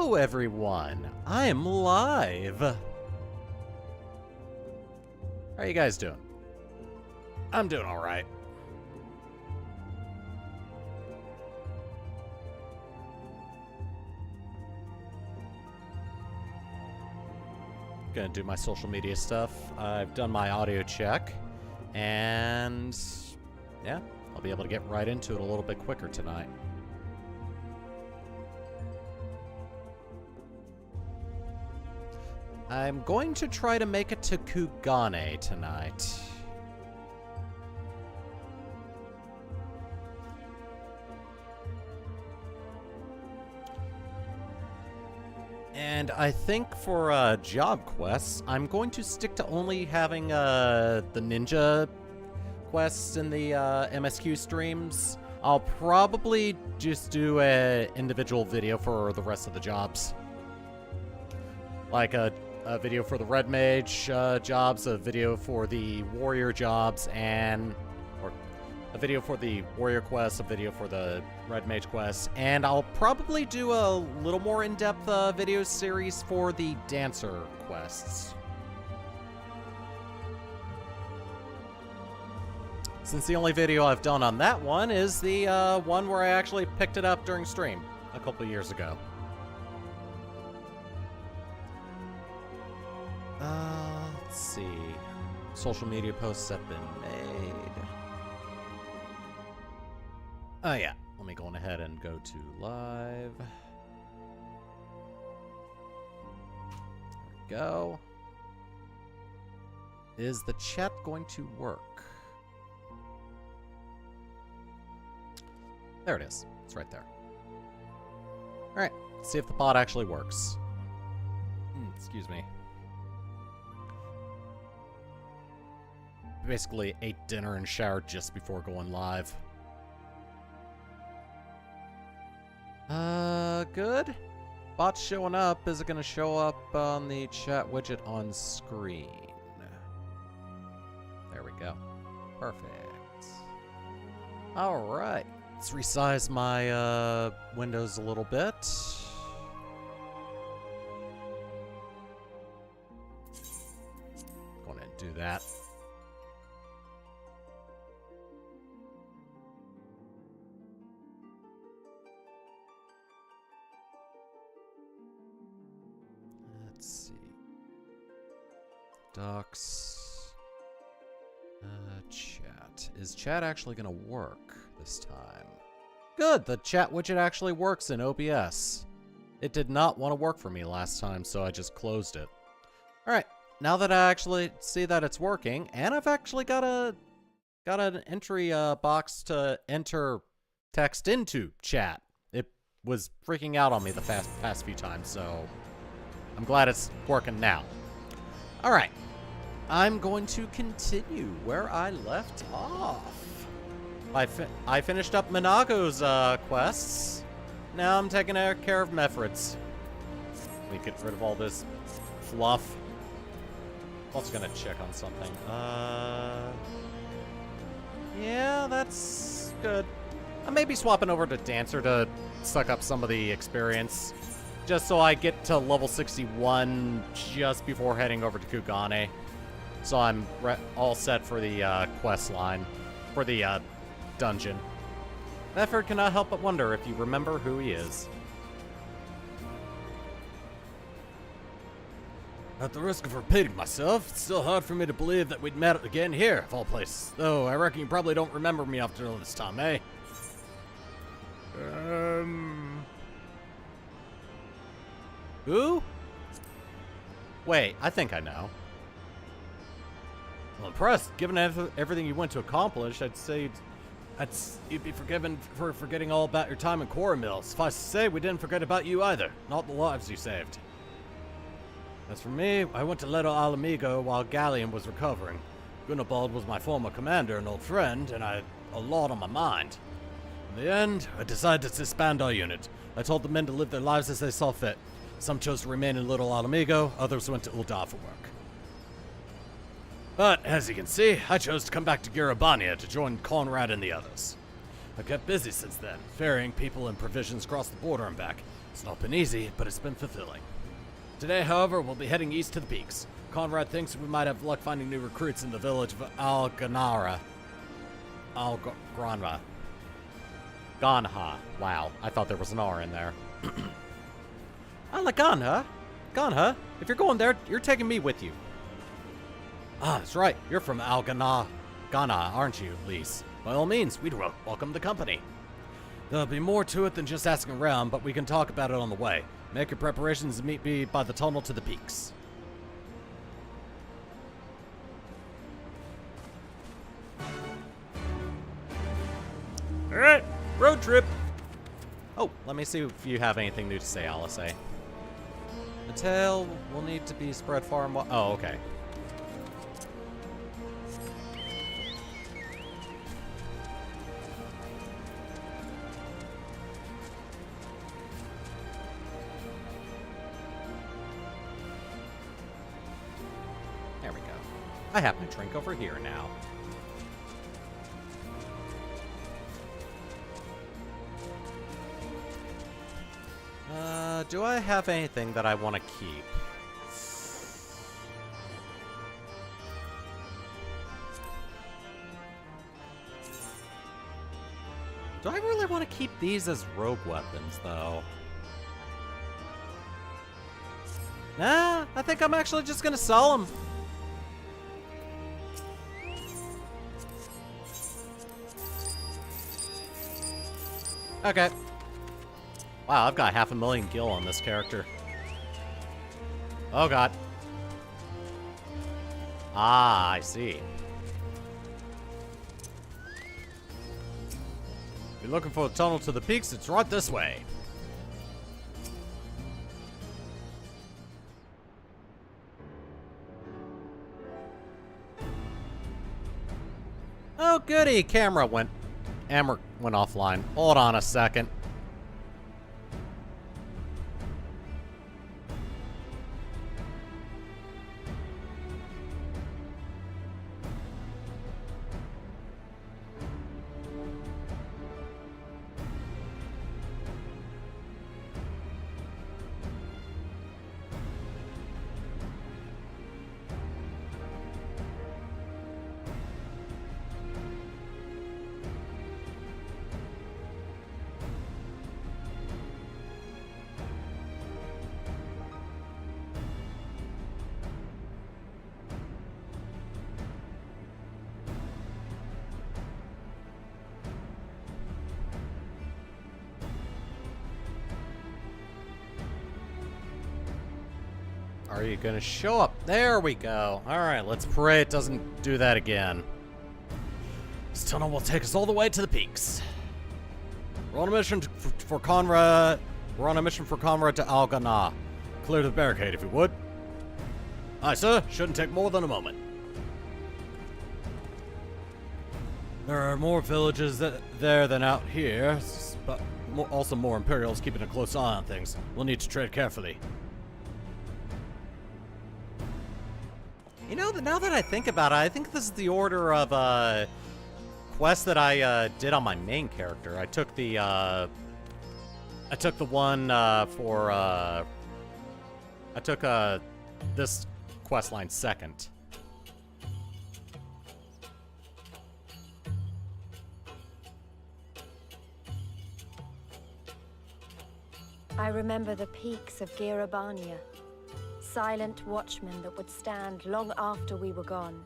Hello, everyone. I am live. How are you guys doing? I'm doing all right. Gonna do my social media stuff. I've done my audio check, and yeah, I'll be able to get right into it a little bit quicker tonight. I'm going to try to make it to Kugane tonight. And I think for job quests, I'm going to stick to only having the ninja quests in the MSQ streams. I'll probably just do an individual video for the rest of the jobs. Like a video for the Red Mage jobs, a video for the Warrior jobs, or a video for the Warrior quests, a video for the Red Mage quests, and I'll probably do a little more in-depth video series for the Dancer quests. Since the only video I've done on that one is the one where I actually picked it up during stream a couple of years ago. Let's see. Social media posts have been made. Oh yeah, let me go on ahead and go to live. There we go. Is the chat going to work? There it is. It's right there. Alright, let's see if the bot actually works. Excuse me. Basically ate dinner and showered just before going live. Good. Bot's showing up. Is it going to show up on the chat widget on screen? There we go. Perfect. Alright. Let's resize my windows a little bit. Go ahead and do that. Let's see. Docs. Chat. Is chat actually going to work this time? Good! The chat widget actually works in OBS. It did not want to work for me last time, so I just closed it. Alright, now that I actually see that it's working, and I've actually got an entry box to enter text into chat. It was freaking out on me the past few times, so I'm glad it's working now. Alright. I'm going to continue where I left off. I finished up Minago's quests. Now I'm taking care of Mefrid's. Let me get rid of all this fluff. Also gonna check on something. Yeah, that's good. I may be swapping over to Dancer to suck up some of the experience. Just so I get to level 61 just before heading over to Kugane. So I'm all set for the quest line. For the dungeon. Mefford cannot help but wonder if you remember who he is. At the risk of repeating myself, it's still hard for me to believe that we'd met again here, of all places. Though I reckon you probably don't remember me after all this time, eh? Who? Wait, I think I know. Well, impressed. Given everything you went to accomplish, I'd say you'd be forgiven for forgetting all about your time in Quarry Mill. Suffice to say, we didn't forget about you either. Not the lives you saved. As for me, I went to Leto Alamigo while Galleon was recovering. Gunabald was my former commander and old friend, and I had a lot on my mind. In the end, I decided to disband our unit. I told the men to live their lives as they saw fit. Some chose to remain in Little Alamigo, others went to Uldar for work. But, as you can see, I chose to come back to Garabania to join Conrad and the others. I've kept busy since then, ferrying people and provisions across the border and back. It's not been easy, but it's been fulfilling. Today, however, we'll be heading east to the peaks. Conrad thinks we might have luck finding new recruits in the village of Al-Granha. Ganha. Wow, I thought there was an R in there. Ganha? Ganha? If you're going there, you're taking me with you. Ah, that's right. You're from Al-Granha, aren't you, Lise? By all means, we'd welcome the company. There'll be more to it than just asking around, but we can talk about it on the way. Make your preparations and meet me by the tunnel to the peaks. Alright, road trip. Oh, let me see if you have anything new to say, Alice. The tail will need to be spread far and wide. Oh, okay. There we go. I have my drink over here now. Do I have anything that I want to keep? Do I really want to keep these as rogue weapons, though? Nah, I think I'm actually just gonna sell them. Okay. Wow, I've got 500,000 gil on this character. Oh god. Ah, I see. If you're looking for the tunnel to the peaks, it's right this way. Oh goody, camera went offline. Hold on a second. Are you gonna show up? There we go. Alright, let's pray it doesn't do that again. This tunnel will take us all the way to the peaks. We're on a mission for Conrad. We're on a mission for Conrad to Al-Granha. Clear the barricade, if you would. Aye, sir. Shouldn't take more than a moment. There are more villages there than out here, but also more Imperials keeping a close eye on things. We'll need to tread carefully. You know, now that I think about it, I think this is the order of quests that I did on my main character. I took the one for I took this quest line second. I remember the peaks of Girabania. Silent watchmen that would stand long after we were gone.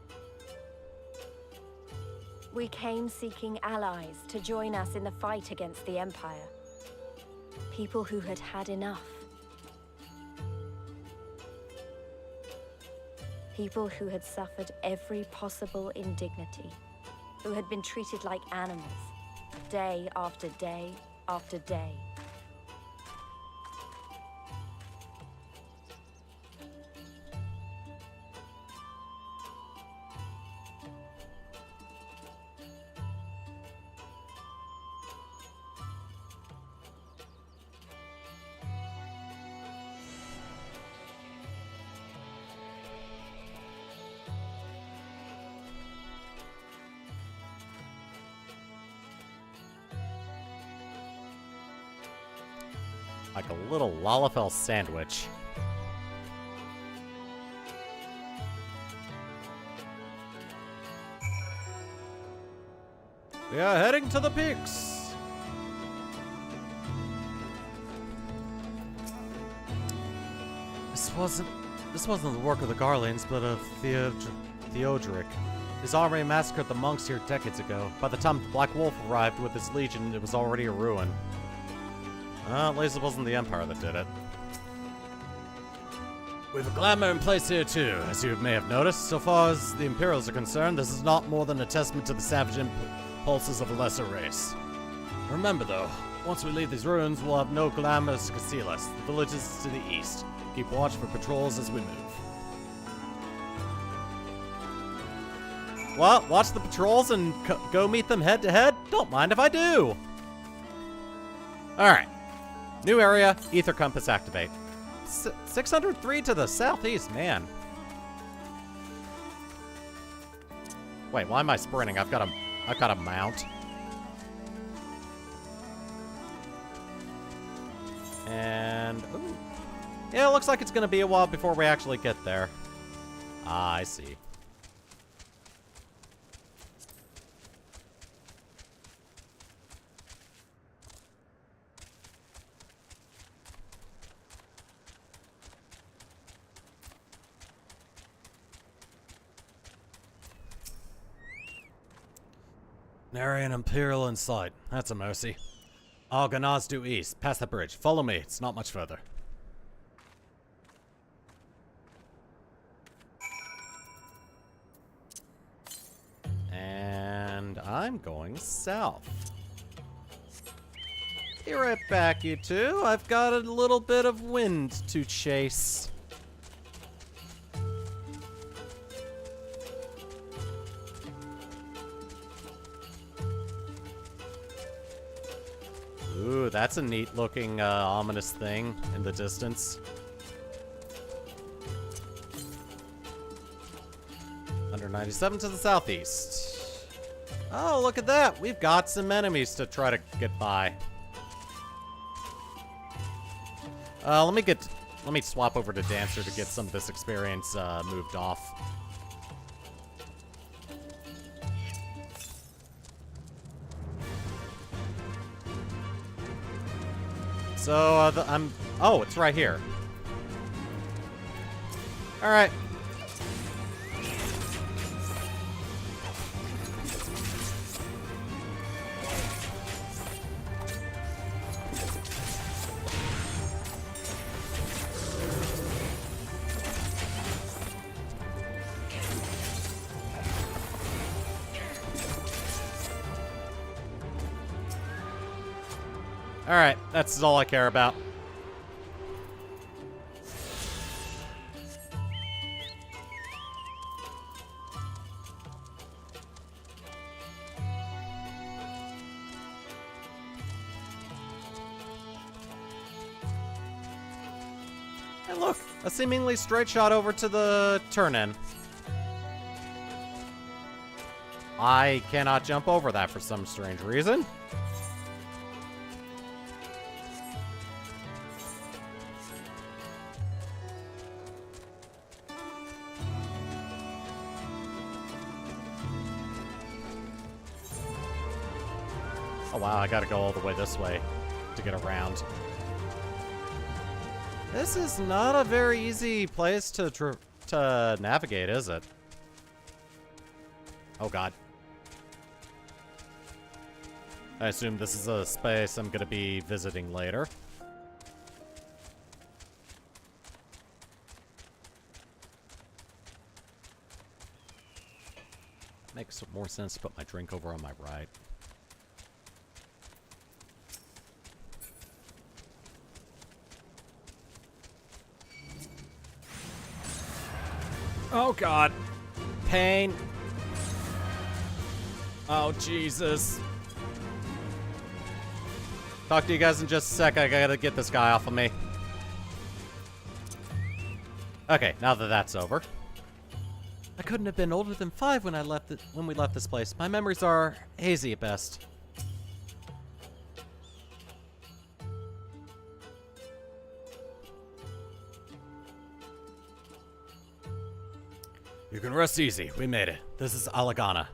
We came seeking allies to join us in the fight against the Empire. People who had had enough. People who had suffered every possible indignity. Who had been treated like animals, day after day after day. Like a little Lalafell sandwich. We are heading to the peaks. This wasn't the work of the Garleans, but of Theodoric. His army massacred the monks here decades ago. By the time the Black Wolf arrived with his legion, it was already a ruin. At least it wasn't the Empire that did it. We have a glamour in place here too, as you may have noticed. So far as the Imperials are concerned, this is not more than a testament to the savage impulses of a lesser race. Remember though, once we leave these ruins, we'll have no glamours to conceal us. The village is to the east. Keep watch for patrols as we move. What? Watch the patrols and go meet them head to head? Don't mind if I do. Alright. New area, ether compass activate. 603 to the southeast, man. Wait, why am I sprinting? I've got a mount. And ooh. Yeah, it looks like it's gonna be a while before we actually get there. Ah, I see. Nary an Imperial in sight. That's a mercy. Alganaz due east. Past the bridge. Follow me. It's not much further. And I'm going south. Be right back, you two. I've got a little bit of wind to chase. Ooh, that's a neat looking ominous thing in the distance. 197 to the southeast. Oh, look at that. We've got some enemies to try to get by. Let me swap over to Dancer to get some of this experience moved off. So, oh, it's right here. Alright. Alright, that's all I care about. And look, a seemingly straight shot over to the turn-in. I cannot jump over that for some strange reason. Oh wow, I gotta go all the way this way to get around. This is not a very easy place to navigate, is it? Oh god. I assume this is a space I'm gonna be visiting later. Makes more sense to put my drink over on my right. Oh god. Pain. Oh Jesus. Talk to you guys in just a sec. I gotta get this guy off of me. Okay, now that that's over. I couldn't have been older than 5 when we left this place. My memories are hazy at best. You can rest easy. We made it. This is Alagana.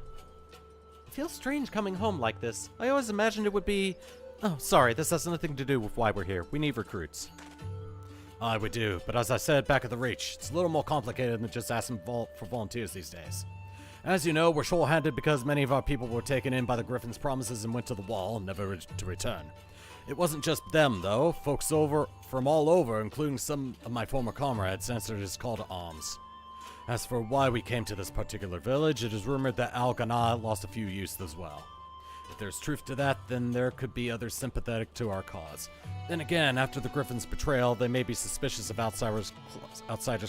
It feels strange coming home like this. I always imagined it would be... Oh, sorry, this has nothing to do with why we're here. We need recruits. Aye, we do. But as I said back at the Reach, it's a little more complicated than just asking for volunteers these days. As you know, we're short-handed because many of our people were taken in by the Griffin's promises and went to the wall, never to return. It wasn't just them, though. Folks from all over, including some of my former comrades, answered his call to arms. As for why we came to this particular village, it is rumored that Al-Ghana lost a few youths as well. If there's truth to that, then there could be others sympathetic to our cause. Then again, after the Griffin's betrayal, they may be suspicious of outsiders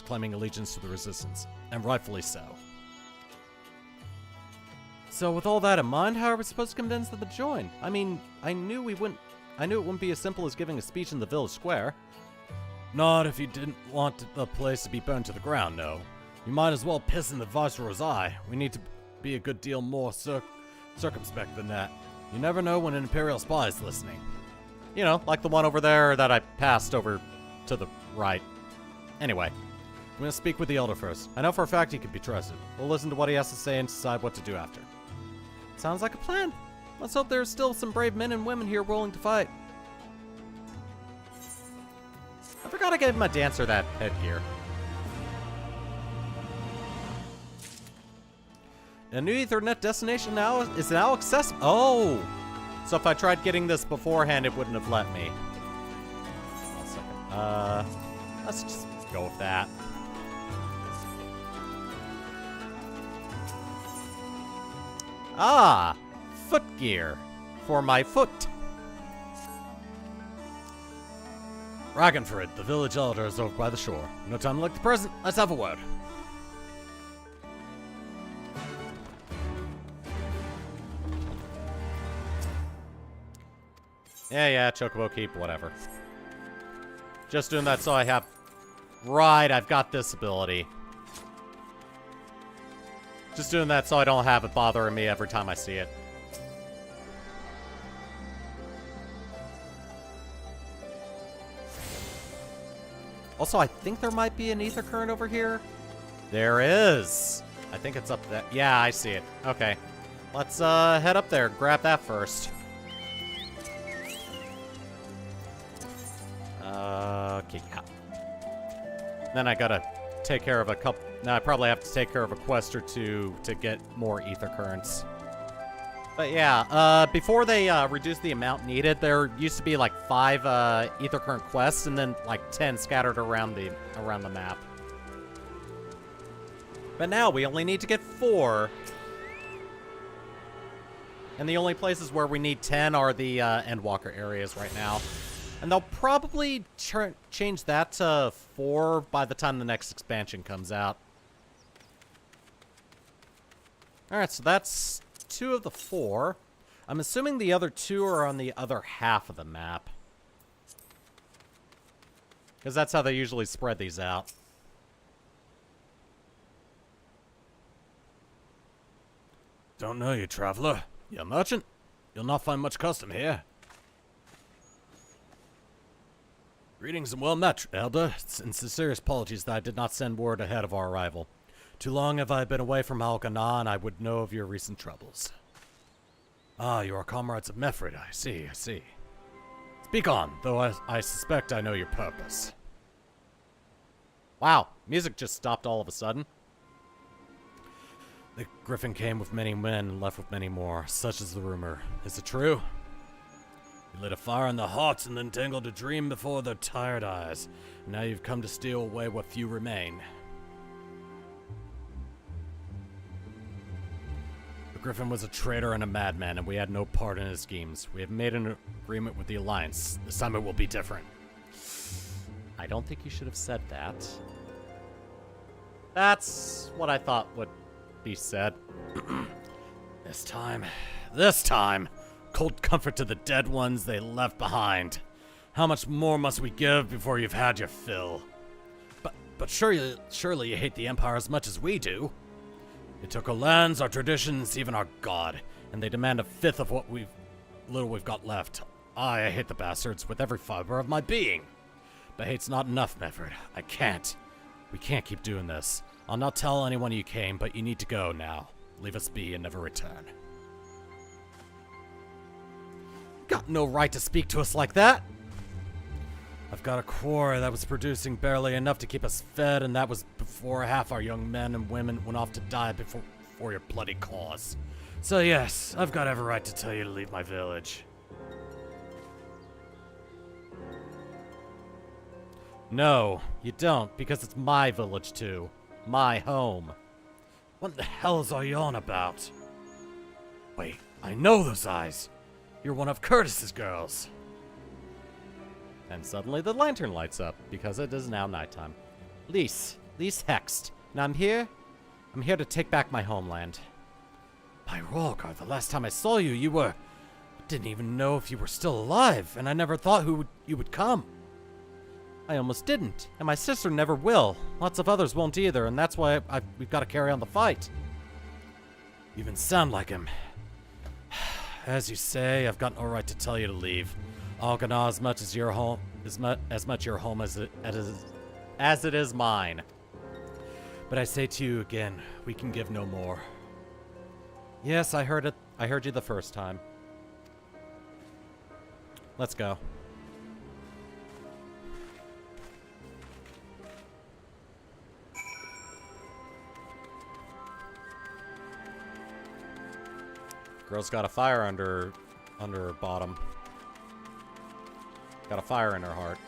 claiming allegiance to the Resistance, and rightfully so. So with all that in mind, how are we supposed to convince them to join? I mean, I knew it wouldn't be as simple as giving a speech in the village square. Not if you didn't want the place to be burned to the ground, no. You might as well piss in the Viceroy's eye. We need to be a good deal more circumspect than that. You never know when an Imperial spy is listening. You know, like the one over there that I passed over to the right. Anyway, I'm gonna speak with the Elder first. I know for a fact he can be trusted. We'll listen to what he has to say and decide what to do after. Sounds like a plan. Let's hope there's still some brave men and women here willing to fight. I forgot I gave my dancer that headgear. A new Ethernet destination is now accessible. Oh! So if I tried getting this beforehand, it wouldn't have let me. One second. Let's just go with that. Ah! Foot gear. For my foot. Ragnford, the village elder, is over by the shore. No time like the present. Let's have a word. Yeah, Chocobo Keep, whatever. Just doing that so I have... Right, I've got this ability. Just doing that so I don't have it bothering me every time I see it. Also, I think there might be an ether current over here. There is. I think it's up there. Yeah, I see it. Okay. Let's head up there and grab that first. Okay, yeah. Then I gotta take care of a couple... Now I probably have to take care of a quest or two to get more ether currents. But yeah, before they reduced the amount needed, there used to be like 5 ether current quests and then like 10 scattered around the map. But now we only need to get 4. And the only places where we need 10 are the Endwalker areas right now. And they'll probably change that to 4 by the time the next expansion comes out. Alright, so that's 2 of the 4. I'm assuming the other 2 are on the other half of the map. Because that's how they usually spread these out. Don't know you, traveler. You a merchant? You'll not find much custom here. Greetings and well met, Elder. And sincerest apologies that I did not send word ahead of our arrival. Too long have I been away from Al-Ghana, and I would know of your recent troubles. Ah, you are comrades of Mefrid. I see. Speak on, though I suspect I know your purpose. Wow, music just stopped all of a sudden. The Griffin came with many men and left with many more. Such is the rumor. Is it true? You lit a fire in their hearts and then dangled a dream before their tired eyes. And now you've come to steal away what few remain. The Griffin was a traitor and a madman, and we had no part in his schemes. We have made an agreement with the Alliance. This time it will be different. I don't think you should have said that. That's what I thought would be said. This time, cold comfort to the dead ones they left behind. How much more must we give before you've had your fill? But surely you hate the Empire as much as we do. They took our lands, our traditions, even our god, and they demand a fifth of what little we've got left. I hate the bastards with every fiber of my being. But hate's not enough, Mefford. We can't keep doing this. I'll not tell anyone you came, but you need to go now. Leave us be and never return. Got no right to speak to us like that! I've got a quarry that was producing barely enough to keep us fed, and that was before half our young men and women went off to die for your bloody cause. So yes, I've got every right to tell you to leave my village. No, you don't, because it's my village too. My home. What the hell is all you on about? Wait, I know those eyes. You're one of Curtis's girls. And suddenly the lantern lights up, because it is now nighttime. Lise Hext. And I'm here to take back my homeland. By Rolgar, the last time I saw you, you were... I didn't even know if you were still alive, and I never thought you would come. I almost didn't, and my sister never will. Lots of others won't either, and that's why we've got to carry on the fight. You even sound like him. As you say, I've got no right to tell you to leave. Algana, as much your home as it is mine. But I say to you again, we can give no more. Yes, I heard it. I heard you the first time. Let's go. Girl's got a fire under her bottom. Got a fire in her heart.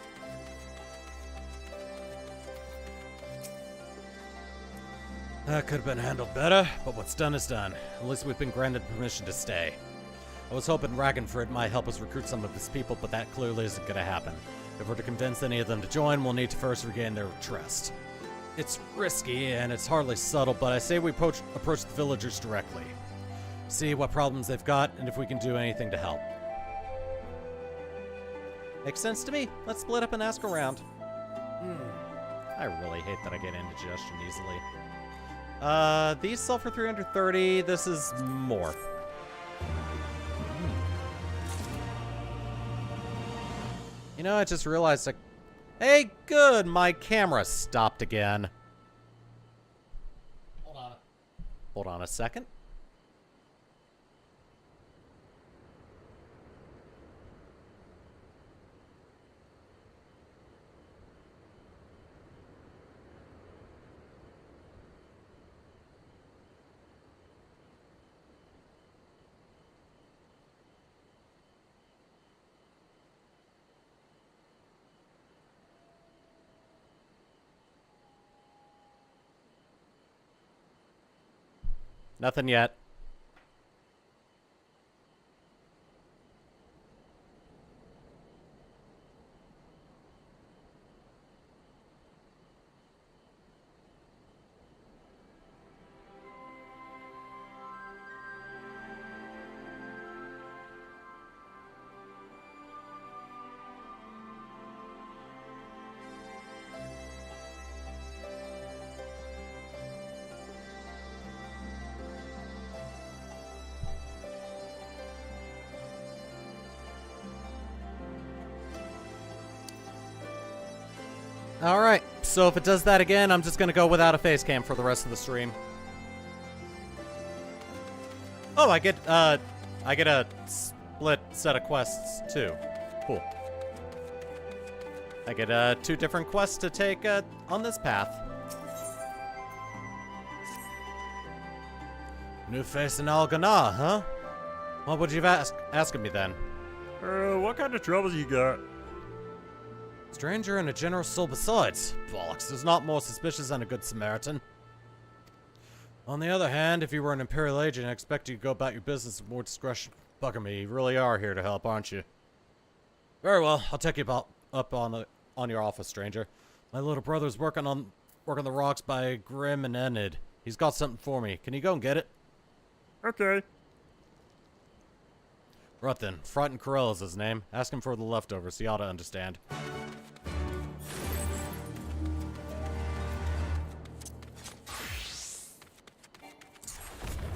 That could have been handled better, but what's done is done. At least we've been granted permission to stay. I was hoping Ragnford might help us recruit some of his people, but that clearly isn't going to happen. If we're to convince any of them to join, we'll need to first regain their trust. It's risky, and it's hardly subtle, but I say we approach the villagers directly. See what problems they've got, and if we can do anything to help. Makes sense to me. Let's split up and ask around. I really hate that I get indigestion easily. These sell for 330. This is more. You know, I just realized hey, good! My camera stopped again. Hold on a second. Nothing yet. Alright, so if it does that again, I'm just gonna go without a face cam for the rest of the stream. Oh, I get a split set of quests, too. Cool. I get, 2 different quests to take, on this path. New face in Algana, huh? What would you have asking me then? What kind of troubles you got? Stranger and a generous soul besides. Bollocks, there's not more suspicious than a good Samaritan. On the other hand, if you were an Imperial agent, I expect you to go about your business with more discretion. Bugger me, you really are here to help, aren't you? Very well, I'll take you up on your office, stranger. My little brother's working on the rocks by Grim and Enid. He's got something for me. Can you go and get it? Okay. Right then, Frightened Corell is his name. Ask him for the leftovers, he ought to understand.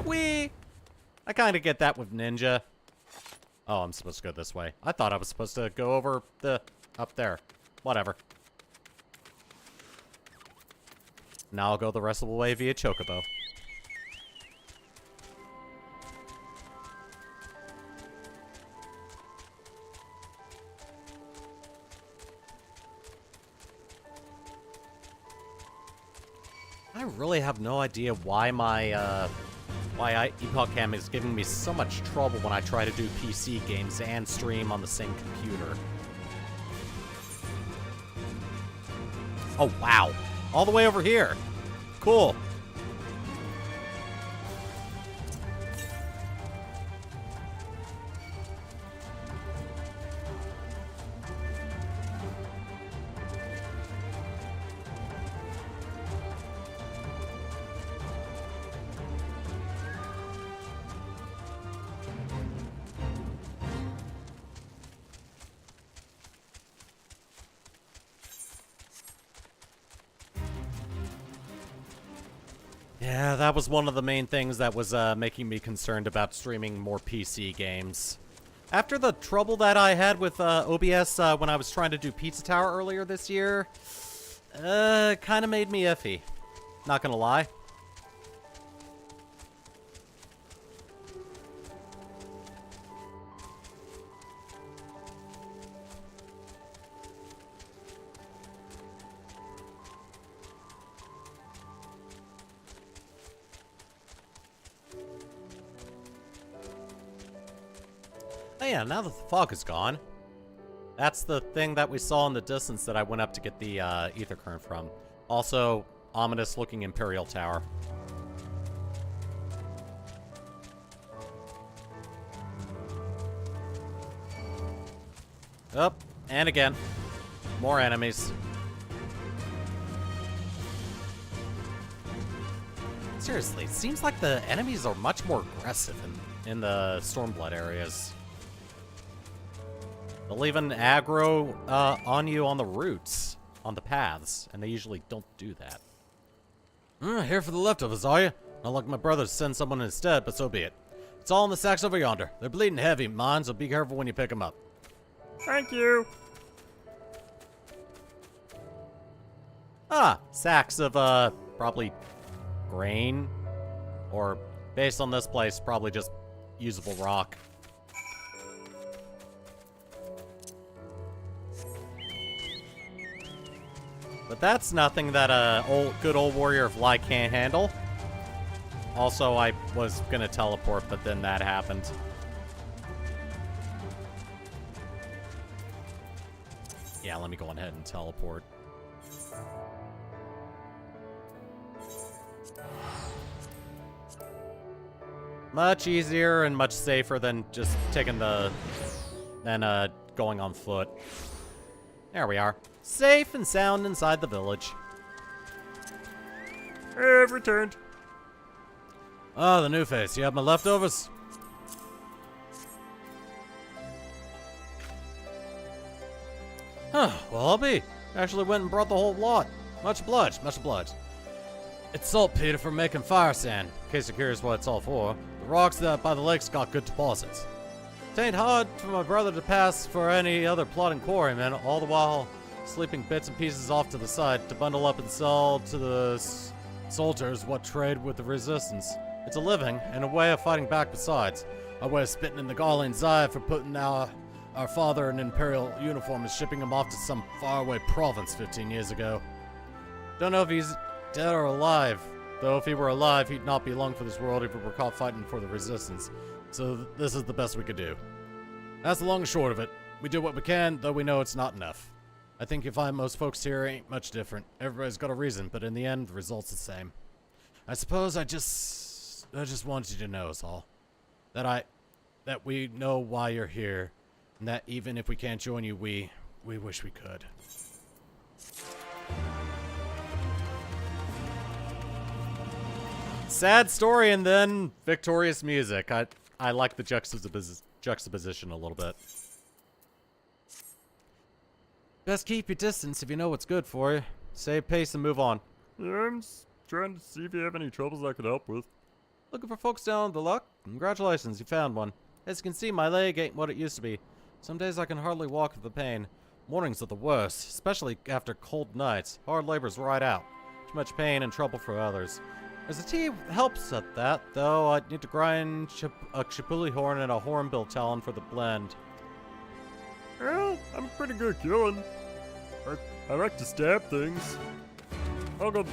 Whee! I kind of get that with Ninja. Oh, I'm supposed to go this way. I thought I was supposed to go over up there. Whatever. Now I'll go the rest of the way via Chocobo. I really have no idea why my, Epoch Cam is giving me so much trouble when I try to do PC games and stream on the same computer. Oh, wow. All the way over here. Cool. Yeah, that was one of the main things that was making me concerned about streaming more PC games. After the trouble that I had with OBS when I was trying to do Pizza Tower earlier this year, kind of made me iffy. Not gonna lie. Oh yeah, now that the fog is gone, that's the thing that we saw in the distance that I went up to get the ether current from. Also, ominous looking Imperial Tower. Up, and again. More enemies. Seriously, it seems like the enemies are much more aggressive in the Stormblood areas. They'll even aggro on you on the routes, on the paths, and they usually don't do that. Here for the leftovers, are you? Not like my brother to send someone instead, but so be it. It's all in the sacks over yonder. They're bleeding heavy, mine, so be careful when you pick them up. Thank you. Ah, sacks of, probably grain, or based on this place, probably just usable rock. But that's nothing that a good old Warrior of Light can't handle. Also, I was gonna teleport, but then that happened. Yeah, let me go ahead and teleport. Much easier and much safer than just taking going on foot. There we are. Safe and sound inside the village. I've returned. Oh, the new face. You have my leftovers? Huh, well, I'll be. Actually went and brought the whole lot. Much obliged, much obliged. It's saltpeter for making fire sand, in case you're curious what it's all for. The rocks that by the lakes got good deposits. It ain't hard for my brother to pass for any other plotting quarryman, all the while sleeping bits and pieces off to the side to bundle up and sell to the soldiers what trade with the resistance. It's a living and a way of fighting back besides. A way of spitting in the Garland's eye for putting our father in imperial uniform and shipping him off to some faraway province 15 years ago. Don't know if he's dead or alive, though if he were alive, he'd not be long for this world if we were caught fighting for the resistance. So this is the best we could do. That's the long and short of it. We do what we can, though we know it's not enough. I think you find most folks here ain't much different. Everybody's got a reason, but in the end, the result's the same. I suppose I just wanted you to know is all. That we know why you're here, and that even if we can't join you, we wish we could. Sad story and then victorious music. I like the juxtaposition a little bit. Best keep your distance if you know what's good for you. Save pace and move on. Yeah, I'm just trying to see if you have any troubles I could help with. Looking for folks down the luck? Congratulations, you found one. As you can see, my leg ain't what it used to be. Some days I can hardly walk with the pain. Mornings are the worst, especially after cold nights. Hard labor's right out. To too much pain and trouble for others. There's a tea helps at that, though. I'd need to grind a chipuli horn and a hornbill talon for the blend. Well, I'm pretty good at killing. I like to stab things. I'll go.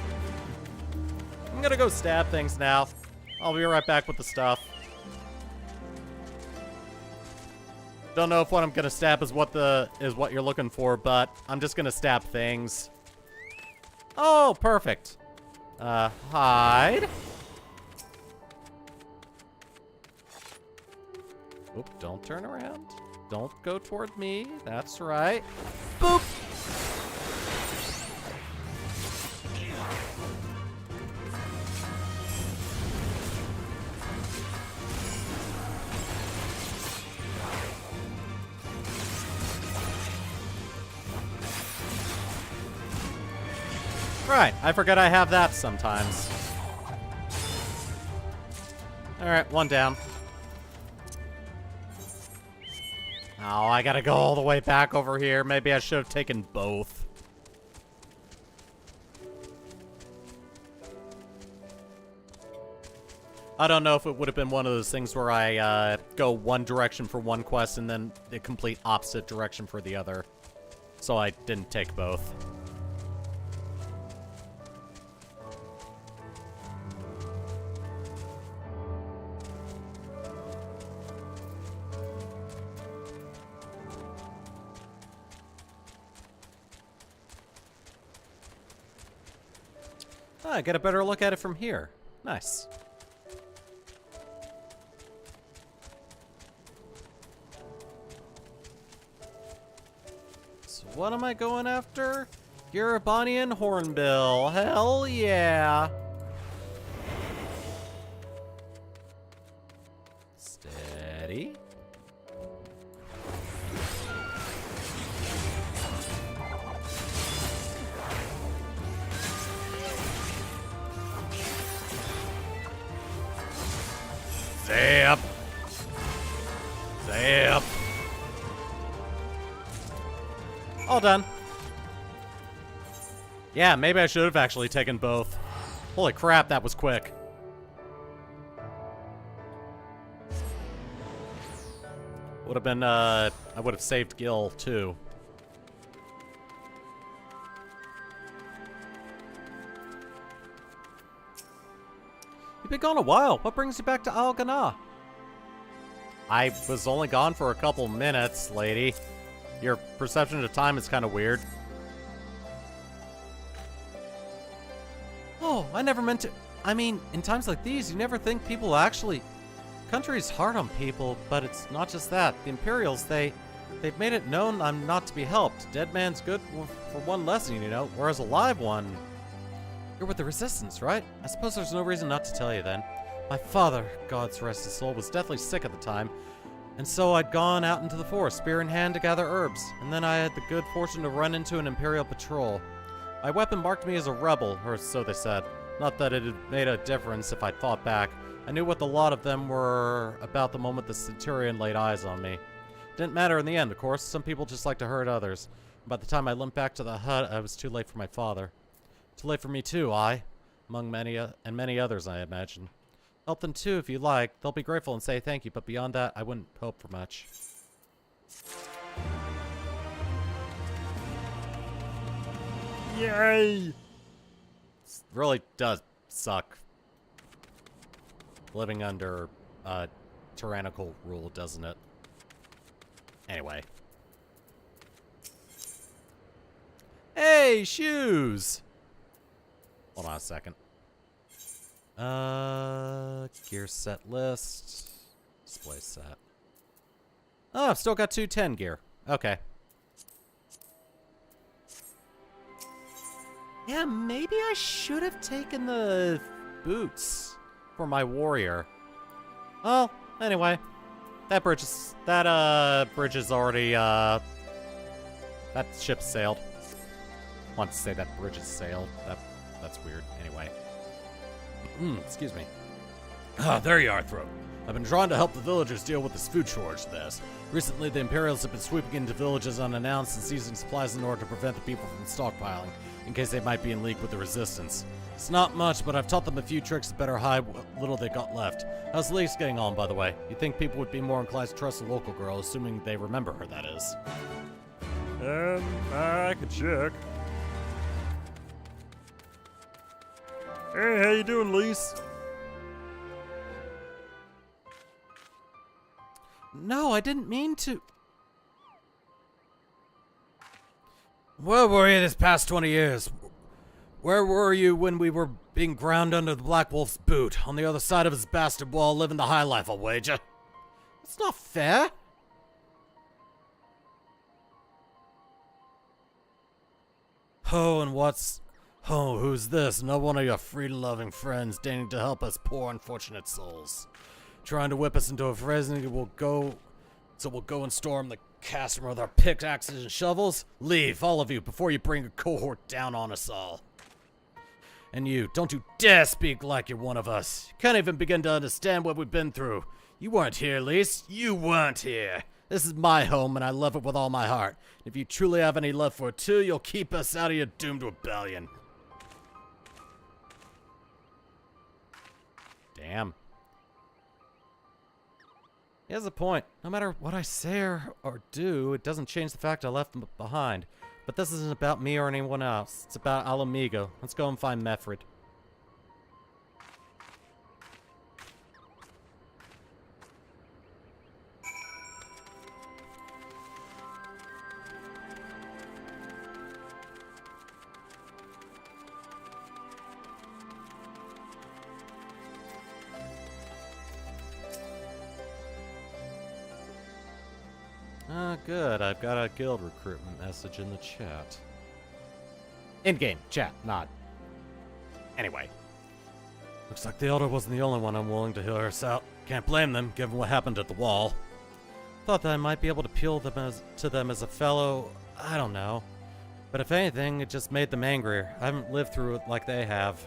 I'm gonna go stab things now. I'll be right back with the stuff. Don't know if what I'm gonna stab is what you're looking for, but I'm just gonna stab things. Oh, perfect. Hide. Oop, don't turn around. Don't go toward me. That's right. Boop! Right, I forget I have that sometimes. Alright, one down. Oh, I gotta go all the way back over here. Maybe I should have taken both. I don't know if it would have been one of those things where I go one direction for one quest and then the complete opposite direction for the other. So I didn't take both. I get a better look at it from here. Nice. So what am I going after? Garabanian Hornbill. Hell yeah. Steady. Zap! Zap! All done. Yeah, maybe I should have actually taken both. Holy crap, that was quick. Would have been, I would have saved Gil, too. You've been gone a while. What brings you back to Al-Ghana? I was only gone for a couple minutes, lady. Your perception of time is kind of weird. Oh, I never meant to... I mean, in times like these, you never think people actually... Country's hard on people, but it's not just that. The Imperials, they've made it known I'm not to be helped. Dead man's good for one lesson, you know, whereas a live one... You're with the Resistance, right? I suppose there's no reason not to tell you then. My father, God's rest his soul, was deathly sick at the time, and so I'd gone out into the forest, spear in hand, to gather herbs, and then I had the good fortune to run into an Imperial patrol. My weapon marked me as a rebel, or so they said. Not that it had made a difference if I'd fought back. I knew what the lot of them were about the moment the Centurion laid eyes on me. Didn't matter in the end, of course. Some people just like to hurt others. By the time I limped back to the hut, I was too late for my father. Too late for me too, among many others, I imagine. Help them too if you like. They'll be grateful and say thank you, but beyond that, I wouldn't hope for much. Yay! It really does suck living under tyrannical rule, doesn't it? Anyway. Hey, shoes! Hold on a second. Gear set list. Display set. Oh, I've still got 210 gear. Okay. Yeah, maybe I should have taken the boots for my warrior. Well, anyway. That bridge is already, that ship sailed. I want to say that bridge is sailed. That's weird. Anyway. Excuse me. Ah, there you are, Throat. I've been drawn to help the villagers deal with this food shortage theirs. Recently, the Imperials have been sweeping into villages unannounced and seizing supplies in order to prevent the people from stockpiling. in case they might be in league with the Resistance. It's not much, but I've taught them a few tricks to better hide what little they got left. How's Lise getting on, by the way? You'd think people would be more inclined to trust a local girl, assuming they remember her, that is. I could check. Hey, how you doing, Lise? No, I didn't mean to. Where were you this past 20 years? Where were you when we were being ground under the Black Wolf's boot? On the other side of his bastard wall, living the high life, I'll wager. It's not fair. Oh, who's this? Not one of your freedom-loving friends deigning to help us poor unfortunate souls. Trying to whip us into a frenzy, we'll go and storm the castle with our pickaxes and shovels? Leave, all of you, before you bring a cohort down on us all. And you, don't you dare speak like you're one of us. You can't even begin to understand what we've been through. You weren't here, Lise. You weren't here. This is my home, and I love it with all my heart. If you truly have any love for it, too, you'll keep us out of your doomed rebellion. Damn. He has a point. No matter what I say or do, it doesn't change the fact I left them behind. But this isn't about me or anyone else. It's about Alamigo. Let's go and find Mefrid. Good. I've got a guild recruitment message in the chat. In-game chat, not. Anyway. Looks like the Elder wasn't the only one unwilling to hear us out. Can't blame them, given what happened at the wall. Thought that I might be able to appeal to them as a fellow, I don't know. But if anything, it just made them angrier. I haven't lived through it like they have.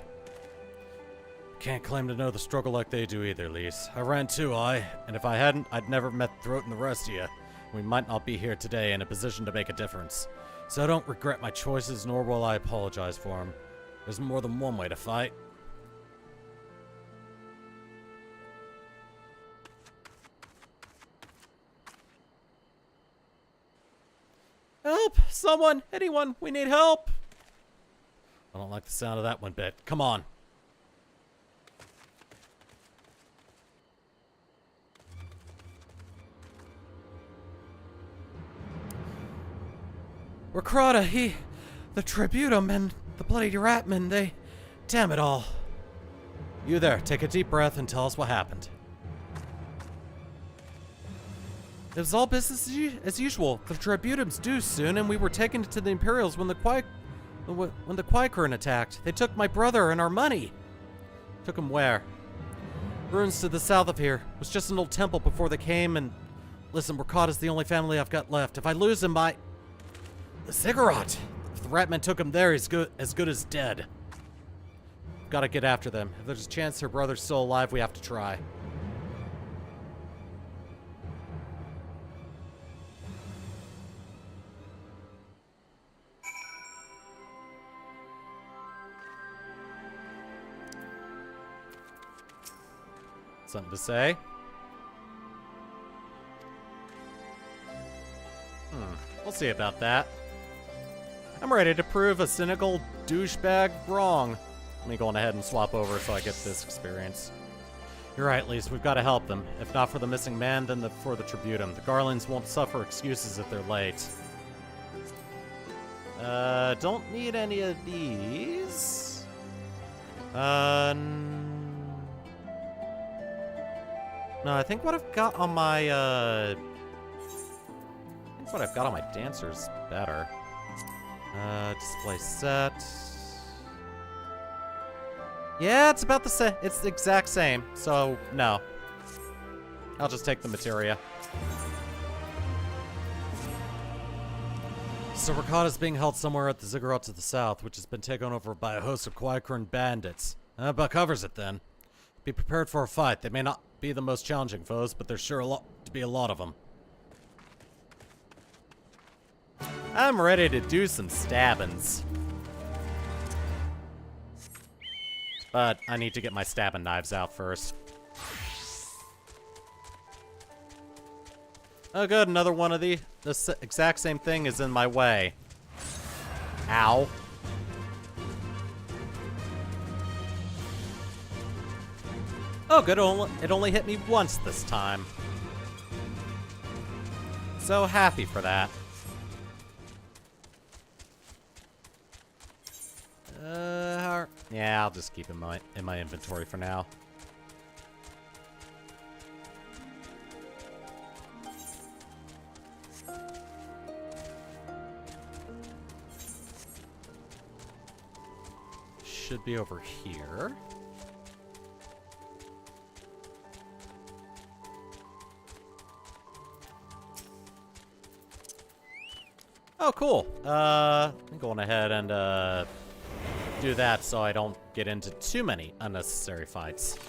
Can't claim to know the struggle like they do either, Lise. I ran too, and if I hadn't, I'd never met Throat and the rest of you. We might not be here today in a position to make a difference. So I don't regret my choices, nor will I apologize for them. There's more than one way to fight. Help! Someone! Anyone! We need help! I don't like the sound of that one bit. Come on. Recrata, the Tributum, and the bloody Ratman, they... Damn it all. You there, take a deep breath and tell us what happened. It was all business as usual. The Tributum's due soon, and we were taken to the Imperials when the Quaikurn attacked. They took my brother and our money. Took him where? Ruins to the south of here. It was just an old temple before they came, and... Listen, Recrata's the only family I've got left. If I lose him, The Ziggurat! If the Ratman took him there, he's as good as dead. Gotta get after them. If there's a chance her brother's still alive, we have to try. Something to say? We'll see about that. I'm ready to prove a cynical douchebag wrong. Let me go on ahead and swap over so I get this experience. You're right, Lise. We've got to help them. If not for the missing man, then for the Tributum. The Garlands won't suffer excuses if they're late. Don't need any of these. No, I think what I've got on my, what I've got on my dancer's better. Display set. Yeah, it's about the same. It's the exact same. So, no. I'll just take the materia. So Rakata is being held somewhere at the Ziggurat to the south, which has been taken over by a host of Quaikurn bandits. But covers it then. Be prepared for a fight. They may not be the most challenging foes, but there's sure to be a lot of them. I'm ready to do some stabbings. But I need to get my stabbing knives out first. Oh good, another one of the exact same thing is in my way. Ow. Oh good, it only hit me once this time. So happy for that. Yeah, I'll just keep in my inventory for now. Should be over here. Oh, cool. I'm going ahead and do that so I don't get into too many unnecessary fights.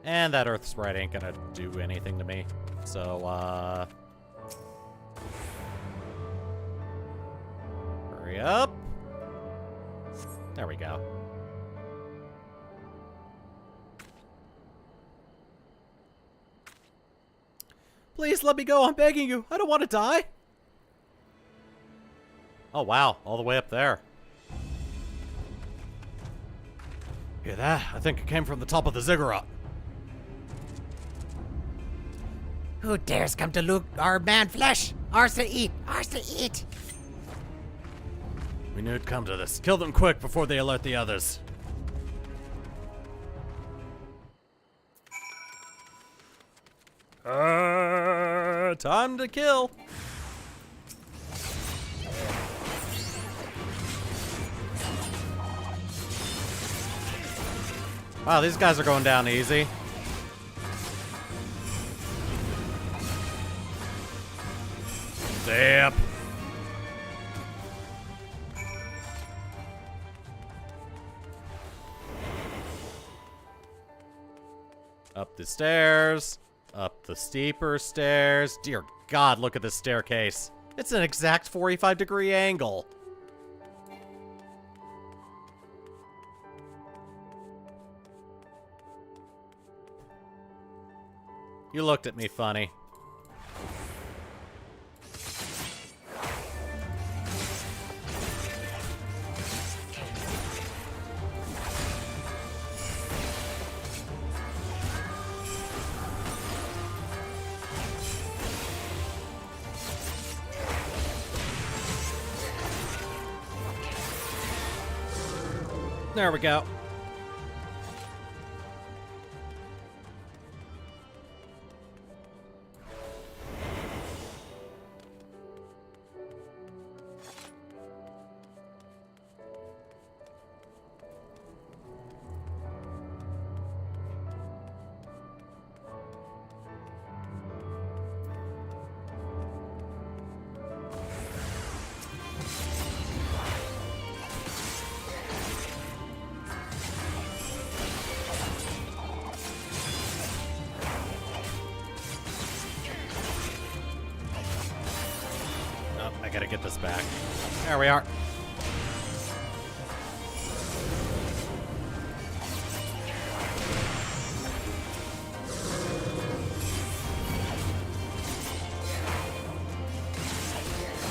And that earth sprite ain't gonna do anything to me. So, hurry up. There we go. Please let me go, I'm begging you. I don't want to die. Oh, wow. All the way up there. Hear that? I think it came from the top of the ziggurat. Who dares come to loot our man flesh? Ours to eat! Ours to eat! We knew it'd come to this. Kill them quick before they alert the others. Time to kill. Wow, these guys are going down easy. Zap. Up the stairs. Up the steeper stairs. Dear God, look at this staircase. It's an exact 45-degree angle. You looked at me funny. There we go. I gotta get this back. There we are.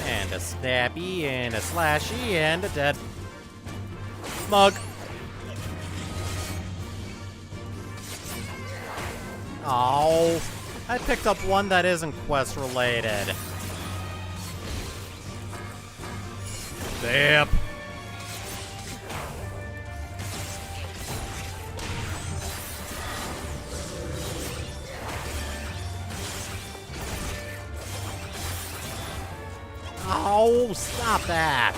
And a stabby, and a slashy, and a dead mug. Oh, I picked up one that isn't quest related. Zap. Oh, stop that.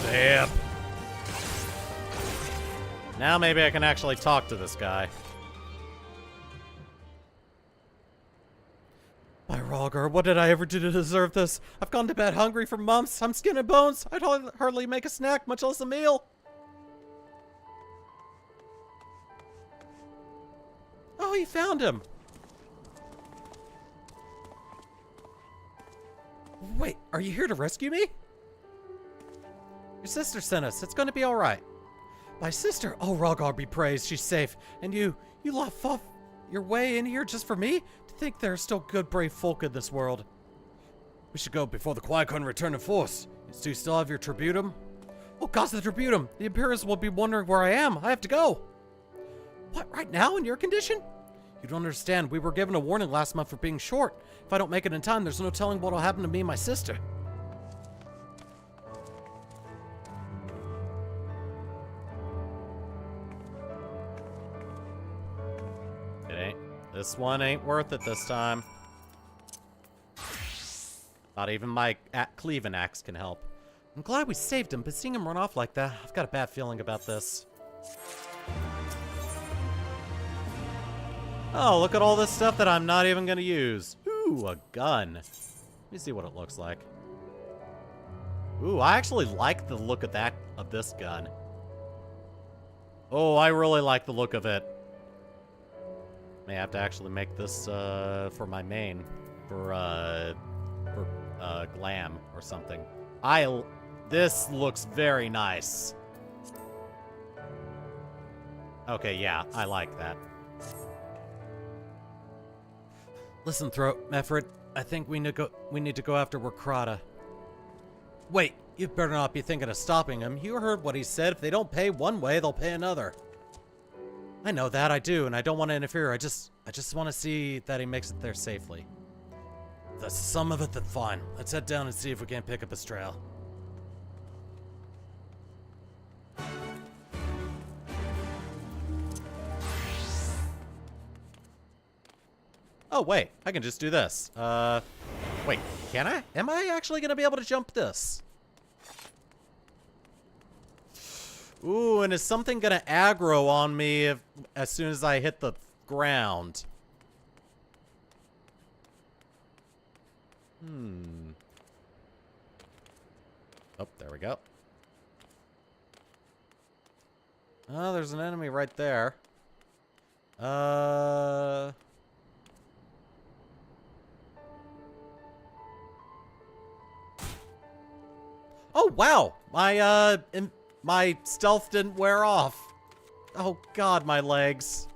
Zap. Now maybe I can actually talk to this guy. By Rogger, what did I ever do to deserve this? I've gone to bed hungry for months. I'm skin and bones. I'd hardly make a snack, much less a meal. Oh, he found him. Wait, are you here to rescue me? Your sister sent us. It's gonna be alright. My sister? Oh, Rogar be praised. She's safe. And you fought your way in here just for me? To think there are still good, brave folk in this world. We should go before the Qui-Gon return in force. Do you still have your tributum? Oh, gosh, the tributum. The Imperials will be wondering where I am. I have to go. What, right now in your condition? You don't understand. We were given a warning last month for being short. If I don't make it in time, there's no telling what'll happen to me and my sister. This one ain't worth it this time. Not even my cleaving axe can help. I'm glad we saved him, but seeing him run off like that, I've got a bad feeling about this. Oh, look at all this stuff that I'm not even gonna use. Ooh, a gun. Let me see what it looks like. Ooh, I actually like the look of this gun. Oh, I really like the look of it. May have to actually make this for my main, for glam or something. This looks very nice. Okay, yeah, I like that. Listen, Throat, Mefford, I think we need to go after Wakrata. Wait, you better not be thinking of stopping him. You heard what he said. If they don't pay one way, they'll pay another. I know that, I do, and I don't want to interfere. I just want to see that he makes it there safely. If that's some of it, then fine. Let's head down and see if we can't pick up his trail. Oh, wait, I can just do this. Wait, can I? Am I actually going to be able to jump this? Ooh, and is something gonna aggro on me as soon as I hit the ground? Oh, there we go. Oh, there's an enemy right there. Oh, wow! My stealth didn't wear off. Oh god, my legs.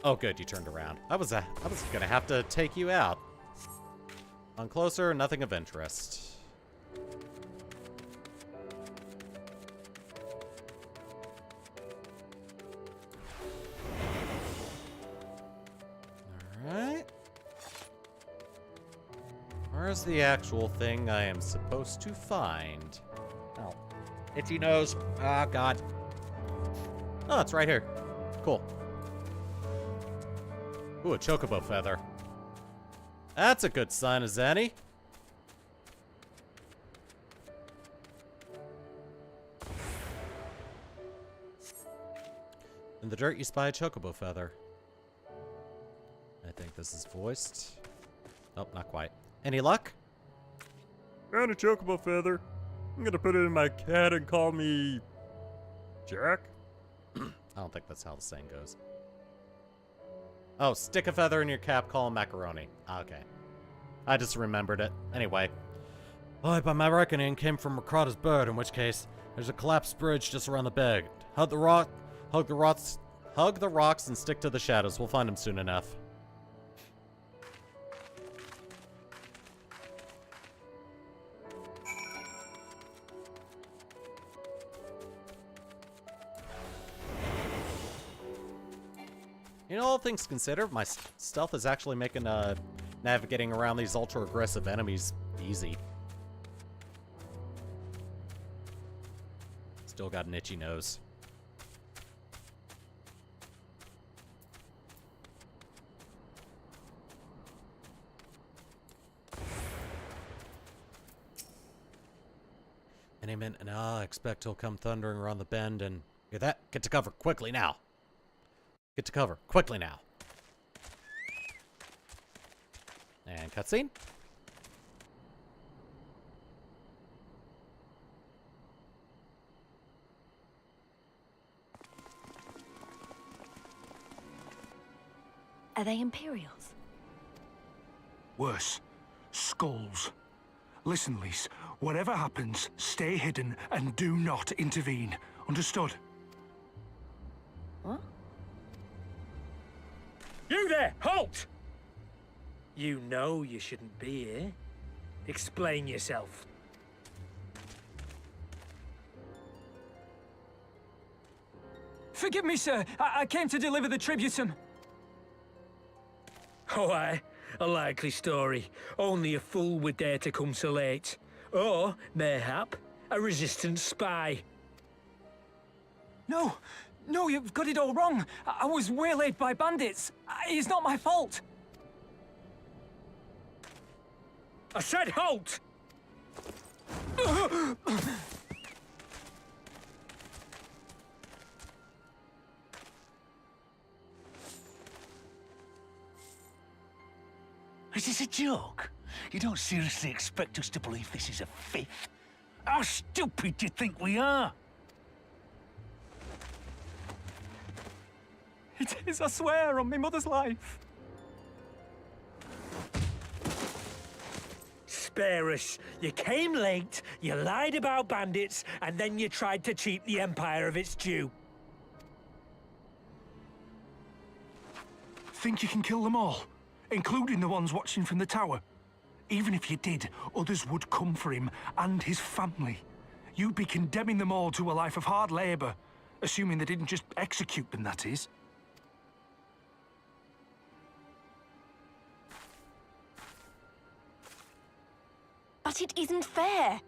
Oh good, you turned around. I was gonna have to take you out. On closer, nothing of interest. Where's the actual thing I am supposed to find? Oh. Itchy nose. Ah, God. Oh, it's right here. Cool. Ooh, a chocobo feather. That's a good sign as any. In the dirt, you spy a chocobo feather. I think this is voiced. Nope, not quite. Any luck? Found a chocobo feather. I'm gonna put it in my cat and call me Jack. I don't think that's how the saying goes. Oh, stick a feather in your cap, call him macaroni. Okay. I just remembered it. Anyway. Oh, by my reckoning, came from Wakrata's bird, in which case, there's a collapsed bridge just around the bend. Hug the rocks, and stick to the shadows. We'll find him soon enough. You know, all things considered, my stealth is actually making navigating around these ultra-aggressive enemies easy. Still got an itchy nose. Any minute now, I expect he'll come thundering around the bend and... Hear that? Get to cover, quickly now! Get to cover, quickly now! And cutscene. Are they Imperials? Worse. Skulls. Listen, Lise. Whatever happens, stay hidden and do not intervene. Understood? What? You there! Halt! You know you shouldn't be here. Explain yourself. Forgive me, sir. I came to deliver the tributum. Oh, aye. A likely story. Only a fool would dare to come so late. Or, mayhap, a resistance spy. No, no, you've got it all wrong. I was waylaid by bandits. It's not my fault. I said halt! Is this a joke? You don't seriously expect us to believe this is a fifth? How stupid do you think we are? It is, I swear, on my mother's life. Spare us. You came late, you lied about bandits, and then you tried to cheat the Empire of its due. Think you can kill them all? Including the ones watching from the tower? Even if you did, others would come for him and his family. You'd be condemning them all to a life of hard labor. Assuming they didn't just execute them, that is. But it isn't fair.